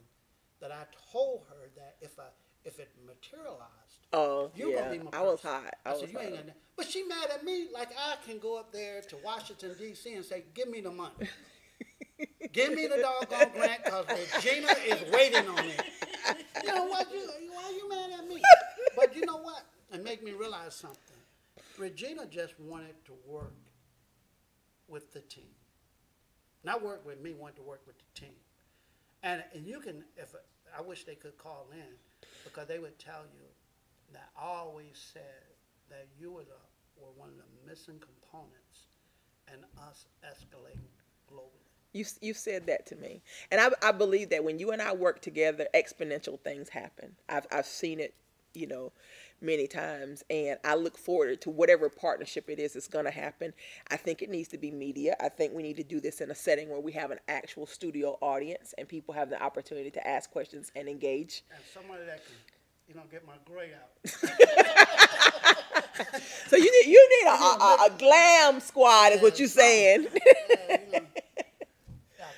Speaker 2: that I told her that if it materialized,
Speaker 1: Oh,
Speaker 2: you're
Speaker 1: yeah.
Speaker 2: gonna be my
Speaker 1: I was
Speaker 2: person.
Speaker 1: hot.
Speaker 2: I
Speaker 1: I
Speaker 2: said,
Speaker 1: was
Speaker 2: you ain't
Speaker 1: hot.
Speaker 2: gonna. But she mad at me like I can go up there to Washington D.C. and say, "Give me the money, give me the doggone grant, because Regina is waiting on me." Why you mad at me? But you know what? It made me realize something. Regina just wanted to work with the team, not work with me. Wanted to work with the team, and you can. If I wish they could call in, because they would tell you that I always said that you were one of the missing components in us escalating globally.
Speaker 1: You said that to me, and I believe that when you and I work together, exponential things happen. I've seen it, many times, and I look forward to whatever partnership it is that's going to happen. I think it needs to be media. I think we need to do this in a setting where we have an actual studio audience and people have the opportunity to ask questions and engage.
Speaker 2: And somebody that can, get my gray out.
Speaker 1: So you need a glam squad, is what you're saying.
Speaker 2: Yeah,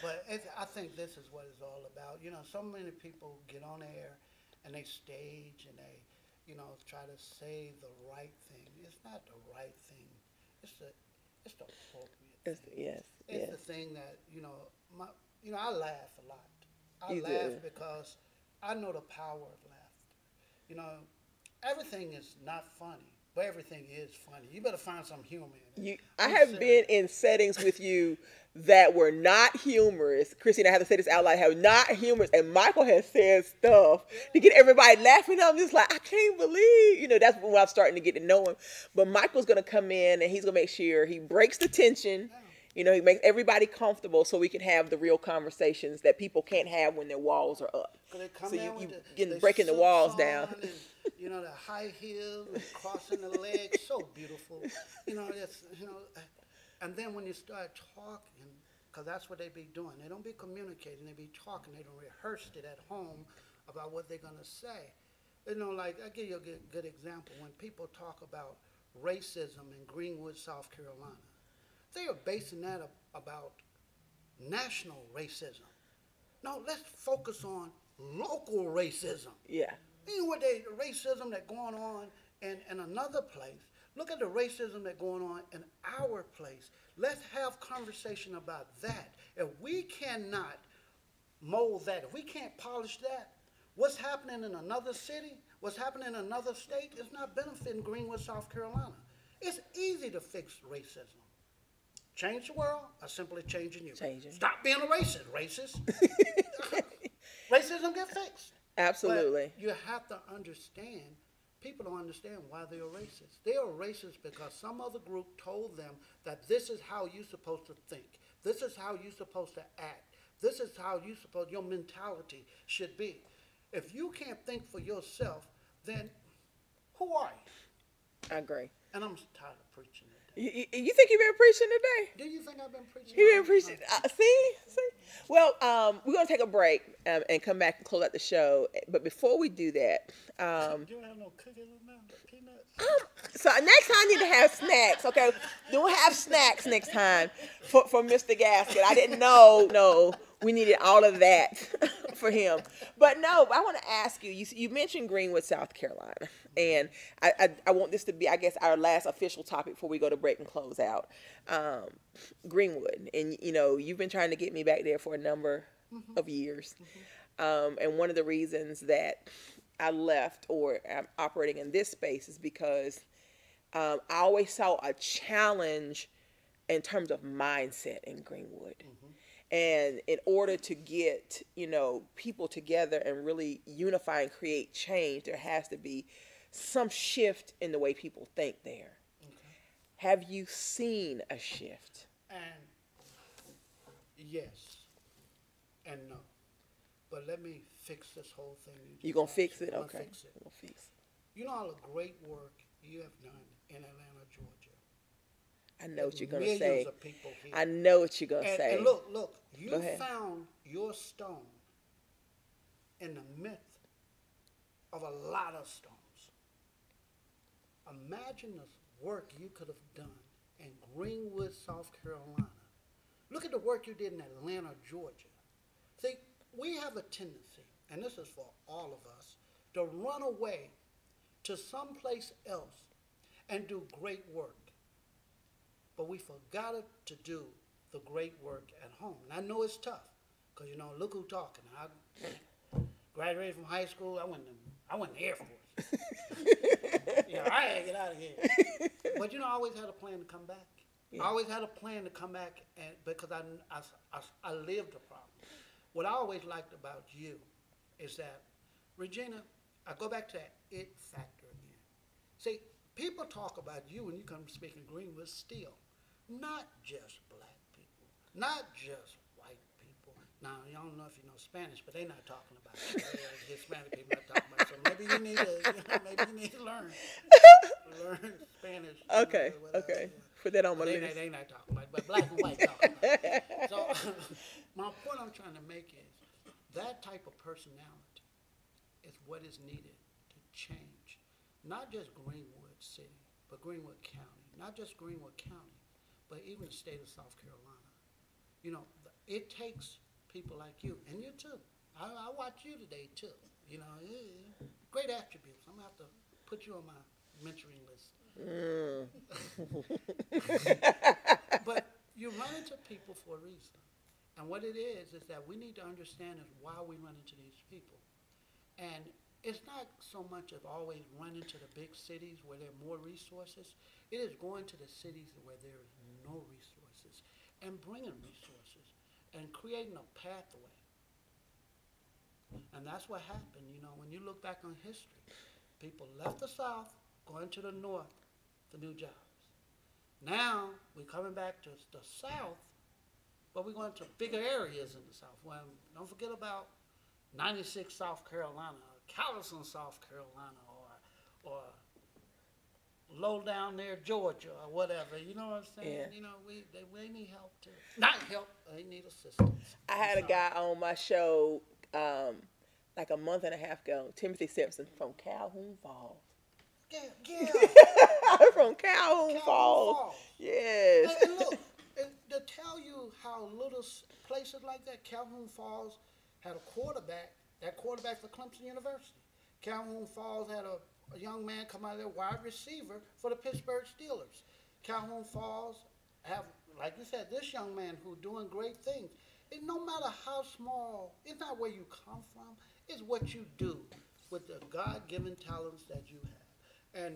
Speaker 2: but I think this is what it's all about. So many people get on air and they stage and they, try to say the right thing. It's not the right thing. It's the appropriate thing.
Speaker 1: Yes,
Speaker 2: It's
Speaker 1: yes.
Speaker 2: the thing that my I laugh a lot. I
Speaker 1: You
Speaker 2: laugh
Speaker 1: do.
Speaker 2: because I know the power of laughter. You know, everything is not funny, but everything is funny. You better find some humor in it.
Speaker 1: I
Speaker 2: I'm
Speaker 1: have been
Speaker 2: serious.
Speaker 1: in settings with you that were not humorous. Christine, I have to say this out loud, have not humorous. And Michael has said stuff to get everybody laughing. I'm just like, I can't believe, that's when I'm starting to get to know him. But Michael's going to come in and he's going to make sure he breaks the tension.
Speaker 2: Yeah.
Speaker 1: He makes everybody comfortable so we can have the real conversations that people can't have when their walls are up.
Speaker 2: Cause they come
Speaker 1: So
Speaker 2: in
Speaker 1: you
Speaker 2: with
Speaker 1: getting breaking the
Speaker 2: suits
Speaker 1: walls
Speaker 2: on
Speaker 1: down.
Speaker 2: and the high heels and crossing the legs, so beautiful. It's and then when you start talking, cause that's what they be doing. They don't be communicating. They be talking. They don't rehearse it at home about what they're gonna say. Like I give you a good example. When people talk about racism in Greenwood, South Carolina, they are basing that about national racism. No, let's focus on local racism.
Speaker 1: Yeah.
Speaker 2: What the racism that's going on in another place. Look at the racism that's going on in our place. Let's have conversation about that. If we cannot mold that, if we can't polish that, what's happening in another city, what's happening in another state is not benefiting Greenwood, South Carolina. It's easy to fix racism. Change the world or simply changing you.
Speaker 1: Changing.
Speaker 2: Stop being a racist. Racism get fixed.
Speaker 1: Absolutely.
Speaker 2: But you have to understand, people don't understand why they are racist. They are racist because some other group told them that this is how you're supposed to think. This is how you're supposed to act. This is how your mentality should be. If you can't think for yourself, then who are you?
Speaker 1: I agree.
Speaker 2: And I'm tired of preaching today.
Speaker 1: You think you've been preaching today?
Speaker 2: Do you think I've been preaching?
Speaker 1: He been preaching. See. Well, we're gonna take a break and come back and close out the show. But before we do that,
Speaker 2: You don't have no cookies or nothing, peanuts?
Speaker 1: so next time I need to have snacks. Okay, don't have snacks next time for Mr. Gasket. I didn't know. No, we needed all of that for him. But no, I want to ask you. You mentioned Greenwood, South Carolina, and I want this to be, I guess, our last official topic before we go to break and close out. Greenwood, and you've been trying to get me back there for a number of years, and one of the reasons that I left or I'm operating in this space is because I always saw a challenge in terms of mindset in Greenwood. And in order to get, people together and really unify and create change, there has to be some shift in the way people think there.
Speaker 2: Okay.
Speaker 1: Have you seen a shift?
Speaker 2: And yes and no. But let me fix this whole thing.
Speaker 1: You gonna fix it?
Speaker 2: I'm gonna
Speaker 1: Okay.
Speaker 2: fix it.
Speaker 1: I'm gonna fix it.
Speaker 2: You know all the great work you have done in Atlanta, Georgia.
Speaker 1: I know what you're gonna
Speaker 2: Millions
Speaker 1: say.
Speaker 2: of people here.
Speaker 1: I know what you're gonna say.
Speaker 2: And look,
Speaker 1: Go
Speaker 2: you
Speaker 1: ahead.
Speaker 2: found your stone in the midst of a lot of stones. Imagine the work you could have done in Greenwood, South Carolina. Look at the work you did in Atlanta, Georgia. See, we have a tendency, and this is for all of us, to run away to someplace else and do great work. But we forgot to do the great work at home. And I know it's tough, because, look who's talking. I graduated from high school. I went in the Air Force. I had to get out of here. But, I always had a plan to come back.
Speaker 1: Yeah.
Speaker 2: I always had a plan to come back because I lived the problem. What I always liked about you is that, Regina, I go back to that it factor again. See, people talk about you when you come speaking Greenwood still. Not just black people, not just white people. Now, I don't know if you know Spanish, but they're not talking about it. Hispanic people not talking about it. So maybe you need to learn Spanish.
Speaker 1: Okay. Okay. Put that on my list.
Speaker 2: They not talking about it, but black and white talking about it. So my point I'm trying to make is that type of personality is what is needed to change. Not just Greenwood City, but Greenwood County. Not just Greenwood County, but even the state of South Carolina. It takes people like you, and you too. I watch you today too. You know, great attributes. I'm gonna have to put you on my mentoring list. But you run into people for a reason, and what it is that we need to understand is why we run into these people, and it's not so much of always running to the big cities where there are more resources. It is going to the cities where there is no resources and bringing resources and creating a pathway. And that's what happened, you know, when you look back on history. People left the South, going to the North for new jobs. Now, we're coming back to the South, but we're going to bigger areas in the South. Well, don't forget about 96 South Carolina, Calison, South Carolina, or low down there, Georgia, or whatever. You know what I'm saying?
Speaker 1: Yeah.
Speaker 2: You know, they need help too. Not help, they need assistance.
Speaker 1: I had a guy on my show like a month and a half ago, Timothy Simpson from Calhoun Falls.
Speaker 2: Yeah.
Speaker 1: I'm from Calhoun Falls. Yes.
Speaker 2: And look, to tell you how little places like that, Calhoun Falls had a quarterback, that quarterback for Clemson University. Calhoun Falls had a young man come out of there, wide receiver for the Pittsburgh Steelers. Calhoun Falls have, like you said, this young man who's doing great things. And no matter how small, it's not where you come from, it's what you do with the God-given talents that you have. And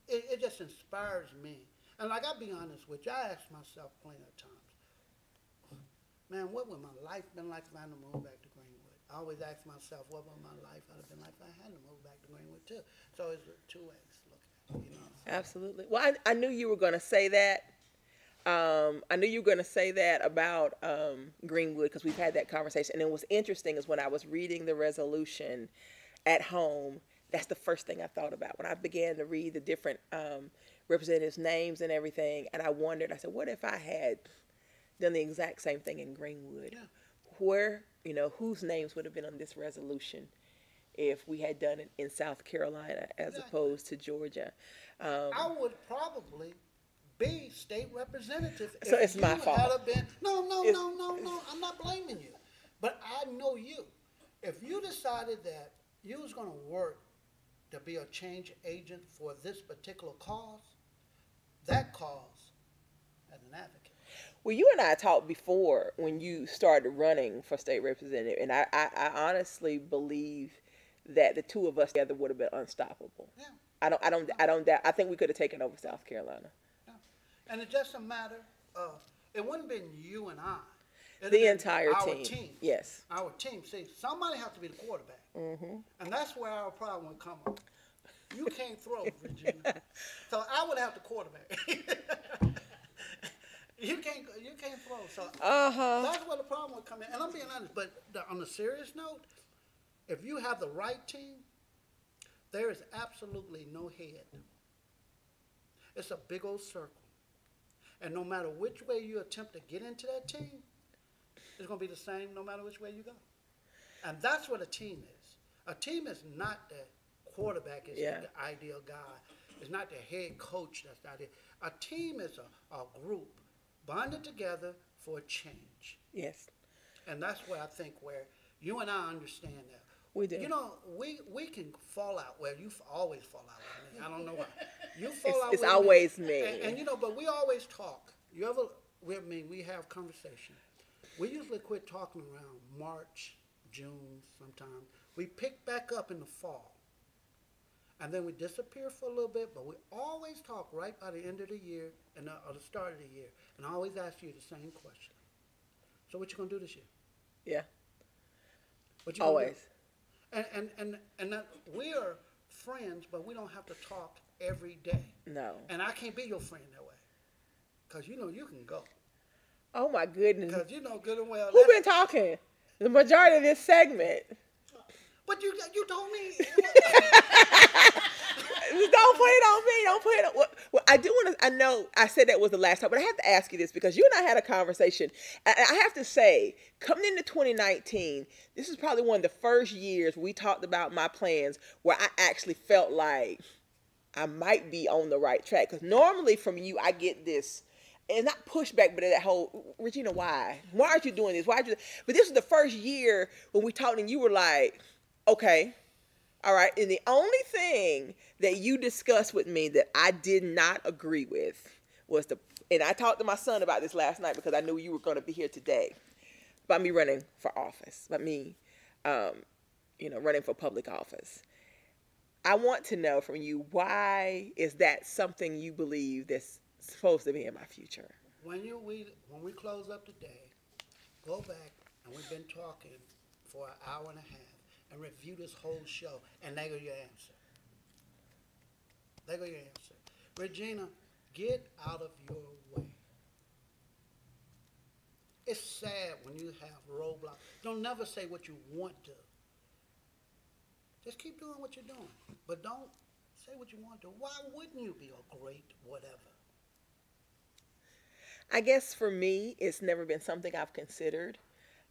Speaker 2: it just inspires me. And like, I'll be honest with you, I ask myself plenty of times, man, what would my life been like if I had to move back to Greenwood? I always ask myself, what would my life have been like if I had to move back to Greenwood too? So it's two ways to look at it, you know.
Speaker 1: Absolutely. Well, I knew you were going to say that. I knew you were going to say that about Greenwood because we've had that conversation. And it was interesting is when I was reading the resolution at home, that's the first thing I thought about. When I began to read the different representatives' names and everything, and I wondered, I said, what if I had done the exact same thing in Greenwood?
Speaker 2: Yeah.
Speaker 1: Where, you know, whose names would have been on this resolution if we had done it in South Carolina as opposed to Georgia?
Speaker 2: I would probably be state representative.
Speaker 1: So it's my fault.
Speaker 2: No. I'm not blaming you. But I know you. If you decided that you was going to work to be a change agent for this particular cause, that cause as an advocate.
Speaker 1: Well, you and I talked before when you started running for state representative, and I honestly believe that the two of us together would have been unstoppable.
Speaker 2: Yeah.
Speaker 1: I don't doubt. I think we could have taken over South Carolina.
Speaker 2: Yeah. And it's just a matter of, it wouldn't have been you and I.
Speaker 1: The entire
Speaker 2: our
Speaker 1: team.
Speaker 2: team.
Speaker 1: Yes.
Speaker 2: Our team. See, somebody has to be the quarterback. Mm-hmm. And that's where our problem would come up. You can't throw, Regina. So I would have the quarterback. You can't throw. So that's where the problem would come in. And I'm being honest, but on a serious note, if you have the right team, there is absolutely no head. It's a big old circle. And no matter which way you attempt to get into that team, it's going to be the same no matter which way you go. And that's what a team is. A team is not the quarterback is the ideal guy. It's not the head coach that's not it. A team is a group bonded together for a change.
Speaker 1: Yes.
Speaker 2: And that's where I think where you and I understand that.
Speaker 1: We do.
Speaker 2: You know, we can fall out. Well, you always fall out with me. I don't know why. You fall out with me.
Speaker 1: It's always me.
Speaker 2: And you know, but we always talk. We have conversation. We usually quit talking around March, June sometime. We pick back up in the fall. And then we disappear for a little bit, but we always talk right by the end of the year or the start of the year. And I always ask you the same question. So what you going to do this year?
Speaker 1: Yeah.
Speaker 2: What you gonna
Speaker 1: always.
Speaker 2: Do? And that we are friends, but we don't have to talk every day.
Speaker 1: No.
Speaker 2: And I can't be your friend that way. Because you know you can go.
Speaker 1: Oh, my goodness.
Speaker 2: Because you know good and well.
Speaker 1: Who been talking? The majority of this segment.
Speaker 2: But you told me.
Speaker 1: Don't put it on me. Don't put it on. Well, I do want to. I know I said that was the last time, but I have to ask you this because you and I had a conversation. I have to say, coming into 2019, this is probably one of the first years we talked about my plans where I actually felt like I might be on the right track. Because normally from you, I get this and not pushback, but that whole, Regina, why? Why aren't you doing this? Why aren't you? But this was the first year when we talked, and you were like, okay, all right. And the only thing that you discussed with me that I did not agree with was and I talked to my son about this last night because I knew you were going to be here today, about me running for office, about me, running for public office. I want to know from you, why is that something you believe that's supposed to be in my future?
Speaker 2: When we close up today, go back, and we've been talking for an hour and a half, and review this whole show, and there go your answer. There go your answer. Regina, get out of your way. It's sad when you have roadblocks. Don't never say what you want to. Just keep doing what you're doing. But don't say what you want to. Why wouldn't you be a great whatever?
Speaker 1: I guess for me, it's never been something I've considered.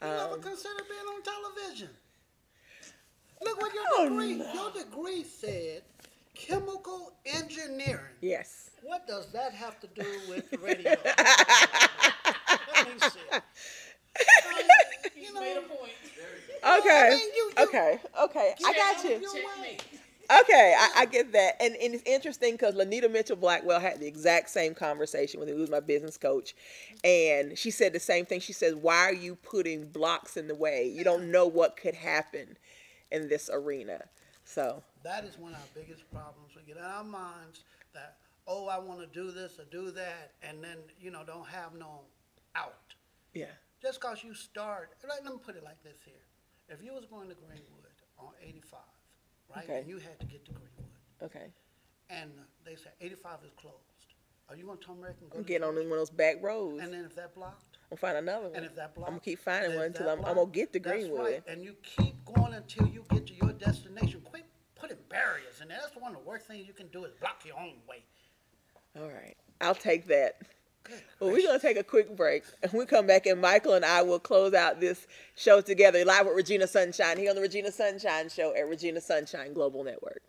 Speaker 2: You never considered being on television. Look what your degree said, chemical engineering.
Speaker 1: Yes.
Speaker 2: What does that have to do with radio? Let me see.
Speaker 3: He's made a point.
Speaker 1: Okay. Okay. I got you.
Speaker 3: Checkmate.
Speaker 1: Okay, I get that. And it's interesting because Lanita Mitchell Blackwell had the exact same conversation when he was my business coach. And she said the same thing. She says, why are you putting blocks in the way? You don't know what could happen in this arena. So
Speaker 2: that is one of our biggest problems. We get in our minds that, oh, I want to do this or do that, and then, don't have no out.
Speaker 1: Yeah.
Speaker 2: Just because you start, let me put it like this here. If you was going to Greenwood on 85, right,
Speaker 1: okay,
Speaker 2: and you had to get to Greenwood,
Speaker 1: okay,
Speaker 2: and they said 85 is closed, are you going to turn around and go
Speaker 1: get on one of those back roads?
Speaker 2: And then if that blocked?
Speaker 1: I'll find another one.
Speaker 2: And if that blocked?
Speaker 1: I'm going to keep finding one until I'm going to get to Greenwood.
Speaker 2: That's right. And you keep going until you get to your destination. Quit putting barriers in there. That's one of the worst things you can do is block your own way.
Speaker 1: All right. I'll take that. Well, we're going to take a quick break, and we'll come back, and Michael and I will close out this show together live with Regina Sunshine here on the Regina Sunshine Show at Regina Sunshine Global Network.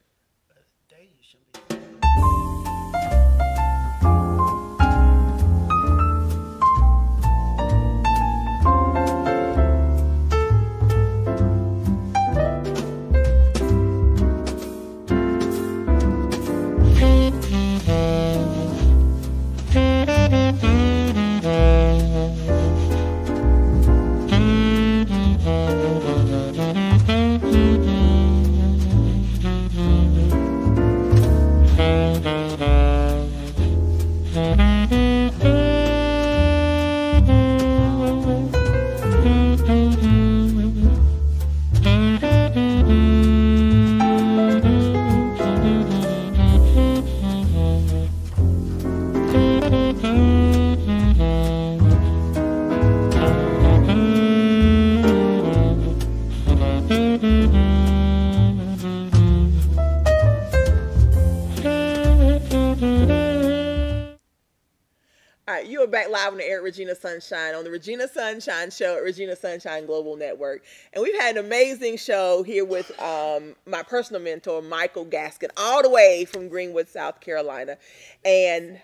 Speaker 1: Back live on the air at Regina Sunshine on the Regina Sunshine Show at Regina Sunshine Global Network. And we've had an amazing show here with my personal mentor, Michael Gaskin, all the way from Greenwood, South Carolina. And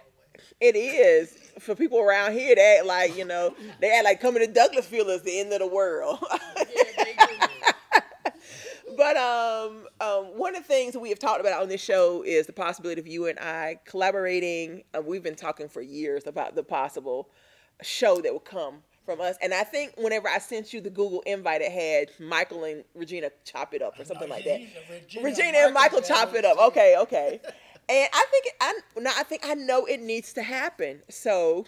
Speaker 1: it is, for people around here, they act like, they act like coming to Douglasville is the end of the world.
Speaker 3: Yeah, they do.
Speaker 1: But one of the things that we have talked about on this show is the possibility of you and I collaborating. We've been talking for years about the possible show that will come from us. And I think whenever I sent you the Google invite, it had Michael and Regina chop it up or something like that. Regina and Michael chop it up. Okay. And I think I know it needs to happen. So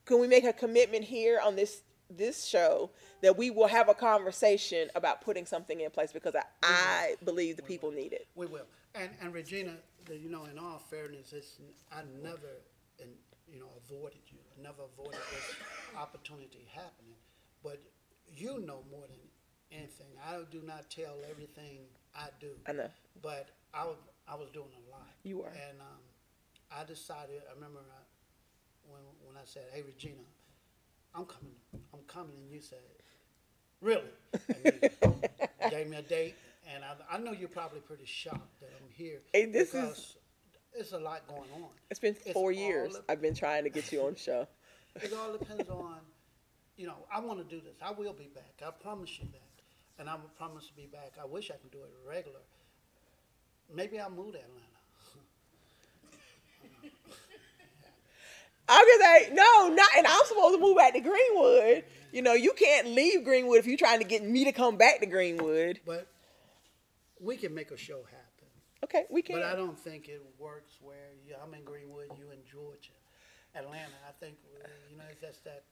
Speaker 1: can we make a commitment here on this show that we will have a conversation about putting something in place, because I believe the people need it.
Speaker 2: We will. And Regina, in all fairness, I never, avoided you. I never avoided this opportunity happening. But you know more than anything. I do not tell everything I do.
Speaker 1: I know.
Speaker 2: But I was doing a lot.
Speaker 1: You were.
Speaker 2: And I decided, I remember when I said, hey, Regina, I'm coming, and you said, really? And you gave me a date, and I know you're probably pretty shocked that I'm here, because it's a lot going on.
Speaker 1: It's been 4 years I've been trying to get you on the show.
Speaker 2: It all depends on, I want to do this. I will be back. I promise you that. And I will promise to be back. I wish I could do it regular. Maybe I'll move to Atlanta.
Speaker 1: I was gonna say, no, not, and I'm supposed to move back to Greenwood. You can't leave Greenwood if you're trying to get me to come back to Greenwood.
Speaker 2: But we can make a show happen.
Speaker 1: Okay, we can.
Speaker 2: But I don't think it works where I'm in Greenwood, you in Georgia. Atlanta, I think, it's just that.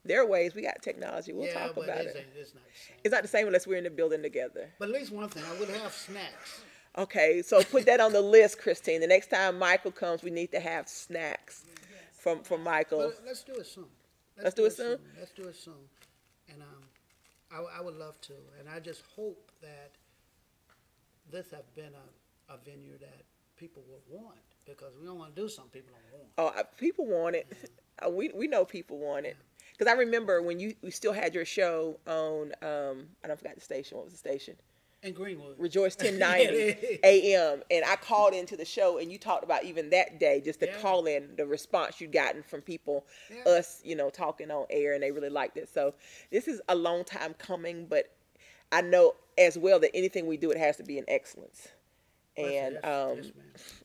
Speaker 1: There are ways. We got technology. We'll talk about it.
Speaker 2: It's not the same.
Speaker 1: It's not the same unless we're in the building together.
Speaker 2: But at least one thing, I would have snacks.
Speaker 1: Okay, so put that on the list, Christine. The next time Michael comes, we need to have snacks from Michael.
Speaker 2: But let's do it soon.
Speaker 1: Let's do it soon?
Speaker 2: Let's do it soon. And I would love to. And I just hope that this have been a venue that people would want, because we don't want to do something people don't want.
Speaker 1: Oh, people want it. We know people want it. Because I remember when we still had your show on, I don't forget the station. What was the station?
Speaker 2: In Greenwood.
Speaker 1: Rejoice 1090 AM. And I called into the show, and you talked about even that day, just the call in, the response you'd gotten from people, us, talking on air, and they really liked it. So this is a long time coming, but I know as well that anything we do, it has to be in excellence. And
Speaker 2: yes,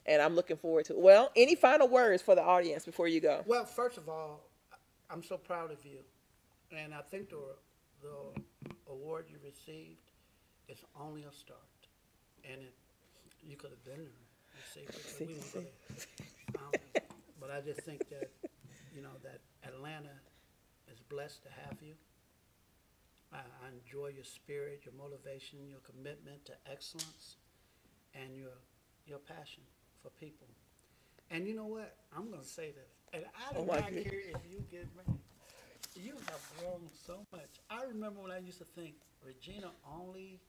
Speaker 1: and I'm looking forward to it. Well, any final words for the audience before you go?
Speaker 2: Well, first of all, I'm so proud of you. And I think the award you received is only a start. And you could have been there. But we won't go there. But I just think that, that Atlanta is blessed to have you. I enjoy your spirit, your motivation, your commitment to excellence, and your passion for people. And you know what? I'm going to say this. And I do not care if you get married. You have grown so much. I remember when I used to think Regina only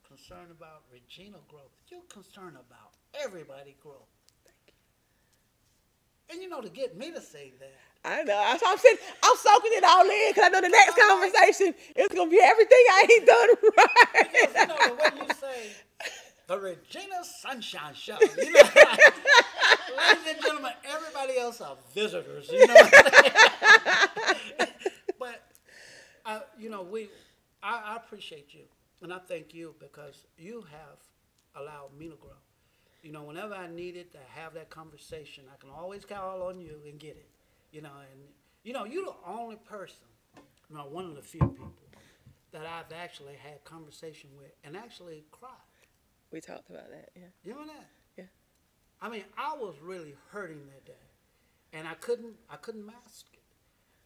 Speaker 2: concerned about Regina growth. You're concerned about everybody growth. And to get me to say that.
Speaker 1: I know. That's why I'm soaking it all in, because I know the next conversation is going to be everything I ain't done right.
Speaker 2: Because, the way you say, the Regina Sunshine Show, ladies and gentlemen, everybody else are visitors, But, I appreciate you, and I thank you, because you have allowed me to grow. Whenever I needed to have that conversation, I can always call on you and get it. And you're the only person, one of the few people that I've actually had conversation with and actually cried.
Speaker 1: We talked about that, yeah.
Speaker 2: You know that?
Speaker 1: Yeah.
Speaker 2: I mean, I was really hurting that day, and I couldn't mask it.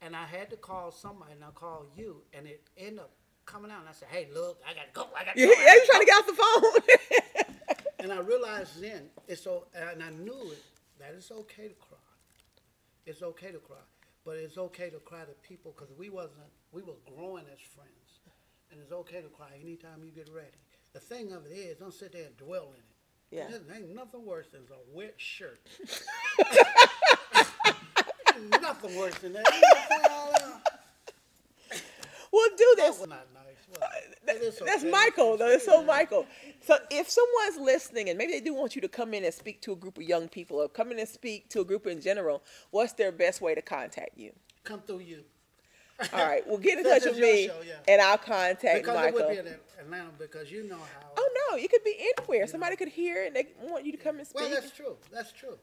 Speaker 2: And I had to call somebody, and I called you, and it ended up coming out, and I said, hey, look, I got to go.
Speaker 1: Yeah, you're trying to get off the phone.
Speaker 2: And I realized then, and I knew it, that it's okay to cry. It's okay to cry. But it's okay to cry to people, because we were growing as friends. And it's okay to cry anytime you get ready. The thing of it is, don't sit there and dwell in it.
Speaker 1: Yeah.
Speaker 2: There ain't nothing worse than a wet shirt. Nothing worse than that.
Speaker 1: We'll do this.
Speaker 2: That's not nice. Well,
Speaker 1: that's Michael, though. It's so Michael. So if someone's listening, and maybe they do want you to come in and speak to a group of young people, or come in and speak to a group in general, what's their best way to contact you?
Speaker 2: Come through you.
Speaker 1: All right. Well, get in touch with me, and I'll contact Michael.
Speaker 2: Because it would be in Atlanta, because you know how.
Speaker 1: Oh, no. It could be anywhere. Somebody could hear it, and they want you to come and speak.
Speaker 2: Well, that's true. That's true.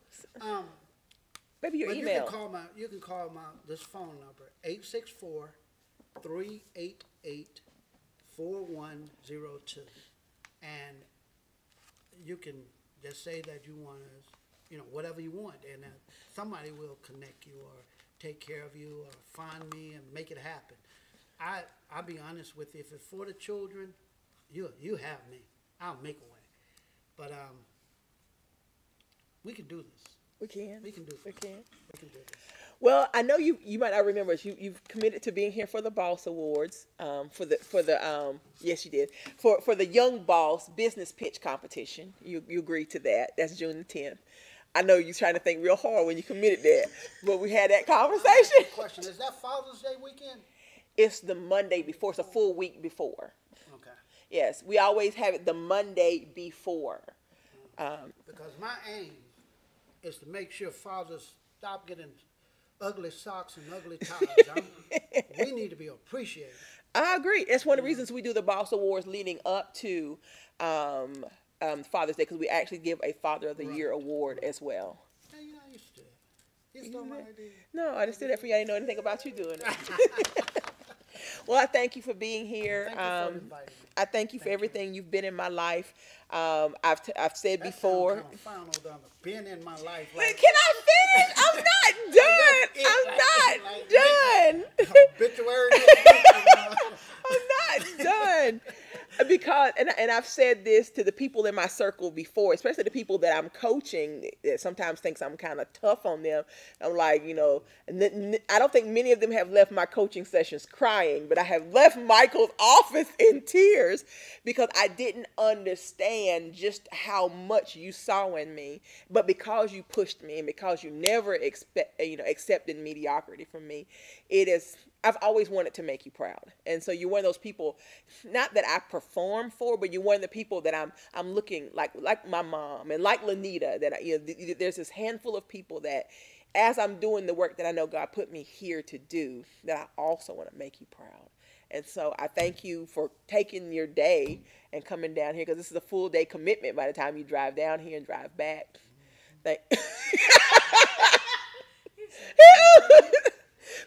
Speaker 1: Maybe your email.
Speaker 2: You can call this phone number, 864-388-4102. And you can just say that you want to, whatever you want. And somebody will connect you or take care of you or find me and make it happen. I'll be honest with you. If it's for the children, you have me. I'll make a way. But we can do this.
Speaker 1: We can.
Speaker 2: We can do this.
Speaker 1: We can.
Speaker 2: We can do this.
Speaker 1: Well, I know you might not remember us. You've committed to being here for the Boss Awards, yes, you did, for the Young Boss Business Pitch Competition. You agreed to that. That's June the 10th. I know you're trying to think real hard when you committed that, but we had that conversation.
Speaker 2: Question: is that Father's Day weekend?
Speaker 1: It's the Monday before. It's a full week before.
Speaker 2: Okay.
Speaker 1: Yes, we always have it the Monday before.
Speaker 2: Because my aim is to make sure fathers stop getting ugly socks and ugly ties. We need to be appreciated.
Speaker 1: I agree. That's one of the reasons we do the Boss Awards leading up to um, Father's Day, because we actually give a Father of the
Speaker 2: Right.
Speaker 1: Year award
Speaker 2: Right.
Speaker 1: as well.
Speaker 2: Hey, you know, I used to. You stole my idea.
Speaker 1: No, I just did that for you. I didn't know anything about you doing it. Well, I thank you for being here.
Speaker 2: Thank you for inviting me.
Speaker 1: I thank you for
Speaker 2: Thank you.
Speaker 1: everything you've been in my life. I've said
Speaker 2: That
Speaker 1: before.
Speaker 2: sounds kind of foul, though, been in my life.
Speaker 1: Can I finish? I'm not done. I'm not done.
Speaker 2: Obituary.
Speaker 1: I'm not done. Because and I've said this to the people in my circle before, especially the people that I'm coaching that sometimes thinks I'm kind of tough on them. I'm like, I don't think many of them have left my coaching sessions crying, but I have left Michael's office in tears because I didn't understand just how much you saw in me. But because you pushed me and because you never accepted mediocrity from me, I've always wanted to make you proud. And so you're one of those people, not that I perform for, but you're one of the people that I'm looking like my mom and like Lanita, that there's this handful of people that as I'm doing the work that I know God put me here to do, that I also want to make you proud. And so I thank you for taking your day and coming down here, because this is a full day commitment by the time you drive down here and drive back.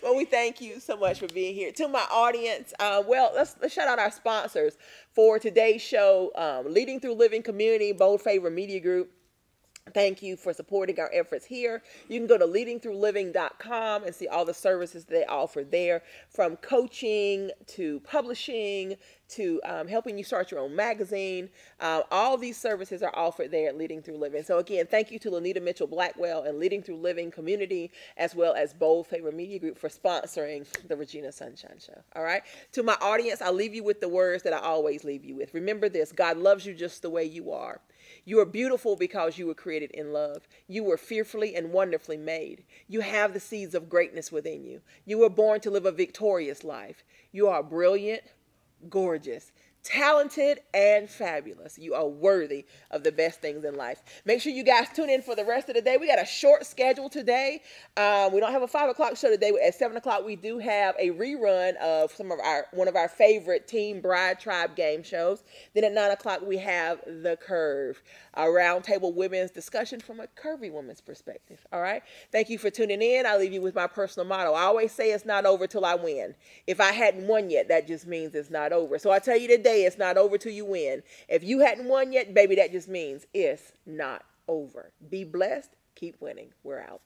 Speaker 1: Well, we thank you so much for being here. To my audience, let's shout out our sponsors for today's show. Leading Through Living Community, Bold Favor Media Group. Thank you for supporting our efforts here. You can go to leadingthroughliving.com and see all the services they offer there, from coaching to publishing to helping you start your own magazine. All these services are offered there at Leading Through Living. So again, thank you to Lanita Mitchell Blackwell and Leading Through Living Community, as well as Bold Favor Media Group, for sponsoring the Regina Sunshine Show. All right. To my audience, I'll leave you with the words that I always leave you with. Remember this: God loves you just the way you are. You are beautiful because you were created in love. You were fearfully and wonderfully made. You have the seeds of greatness within you. You were born to live a victorious life. You are brilliant, gorgeous, talented, and fabulous. You are worthy of the best things in life. Make sure you guys tune in for the rest of the day. We got a short schedule today. We don't have a 5 o'clock show today. At 7 o'clock, we do have a rerun of one of our favorite Team Bride Tribe game shows. Then at 9 o'clock, we have The Curve, a roundtable women's discussion from a curvy woman's perspective. All right. Thank you for tuning in. I'll leave you with my personal motto. I always say it's not over till I win. If I hadn't won yet, that just means it's not over. So I tell you today, it's not over till you win. If you hadn't won yet, baby, that just means it's not over. Be blessed. Keep winning. We're out.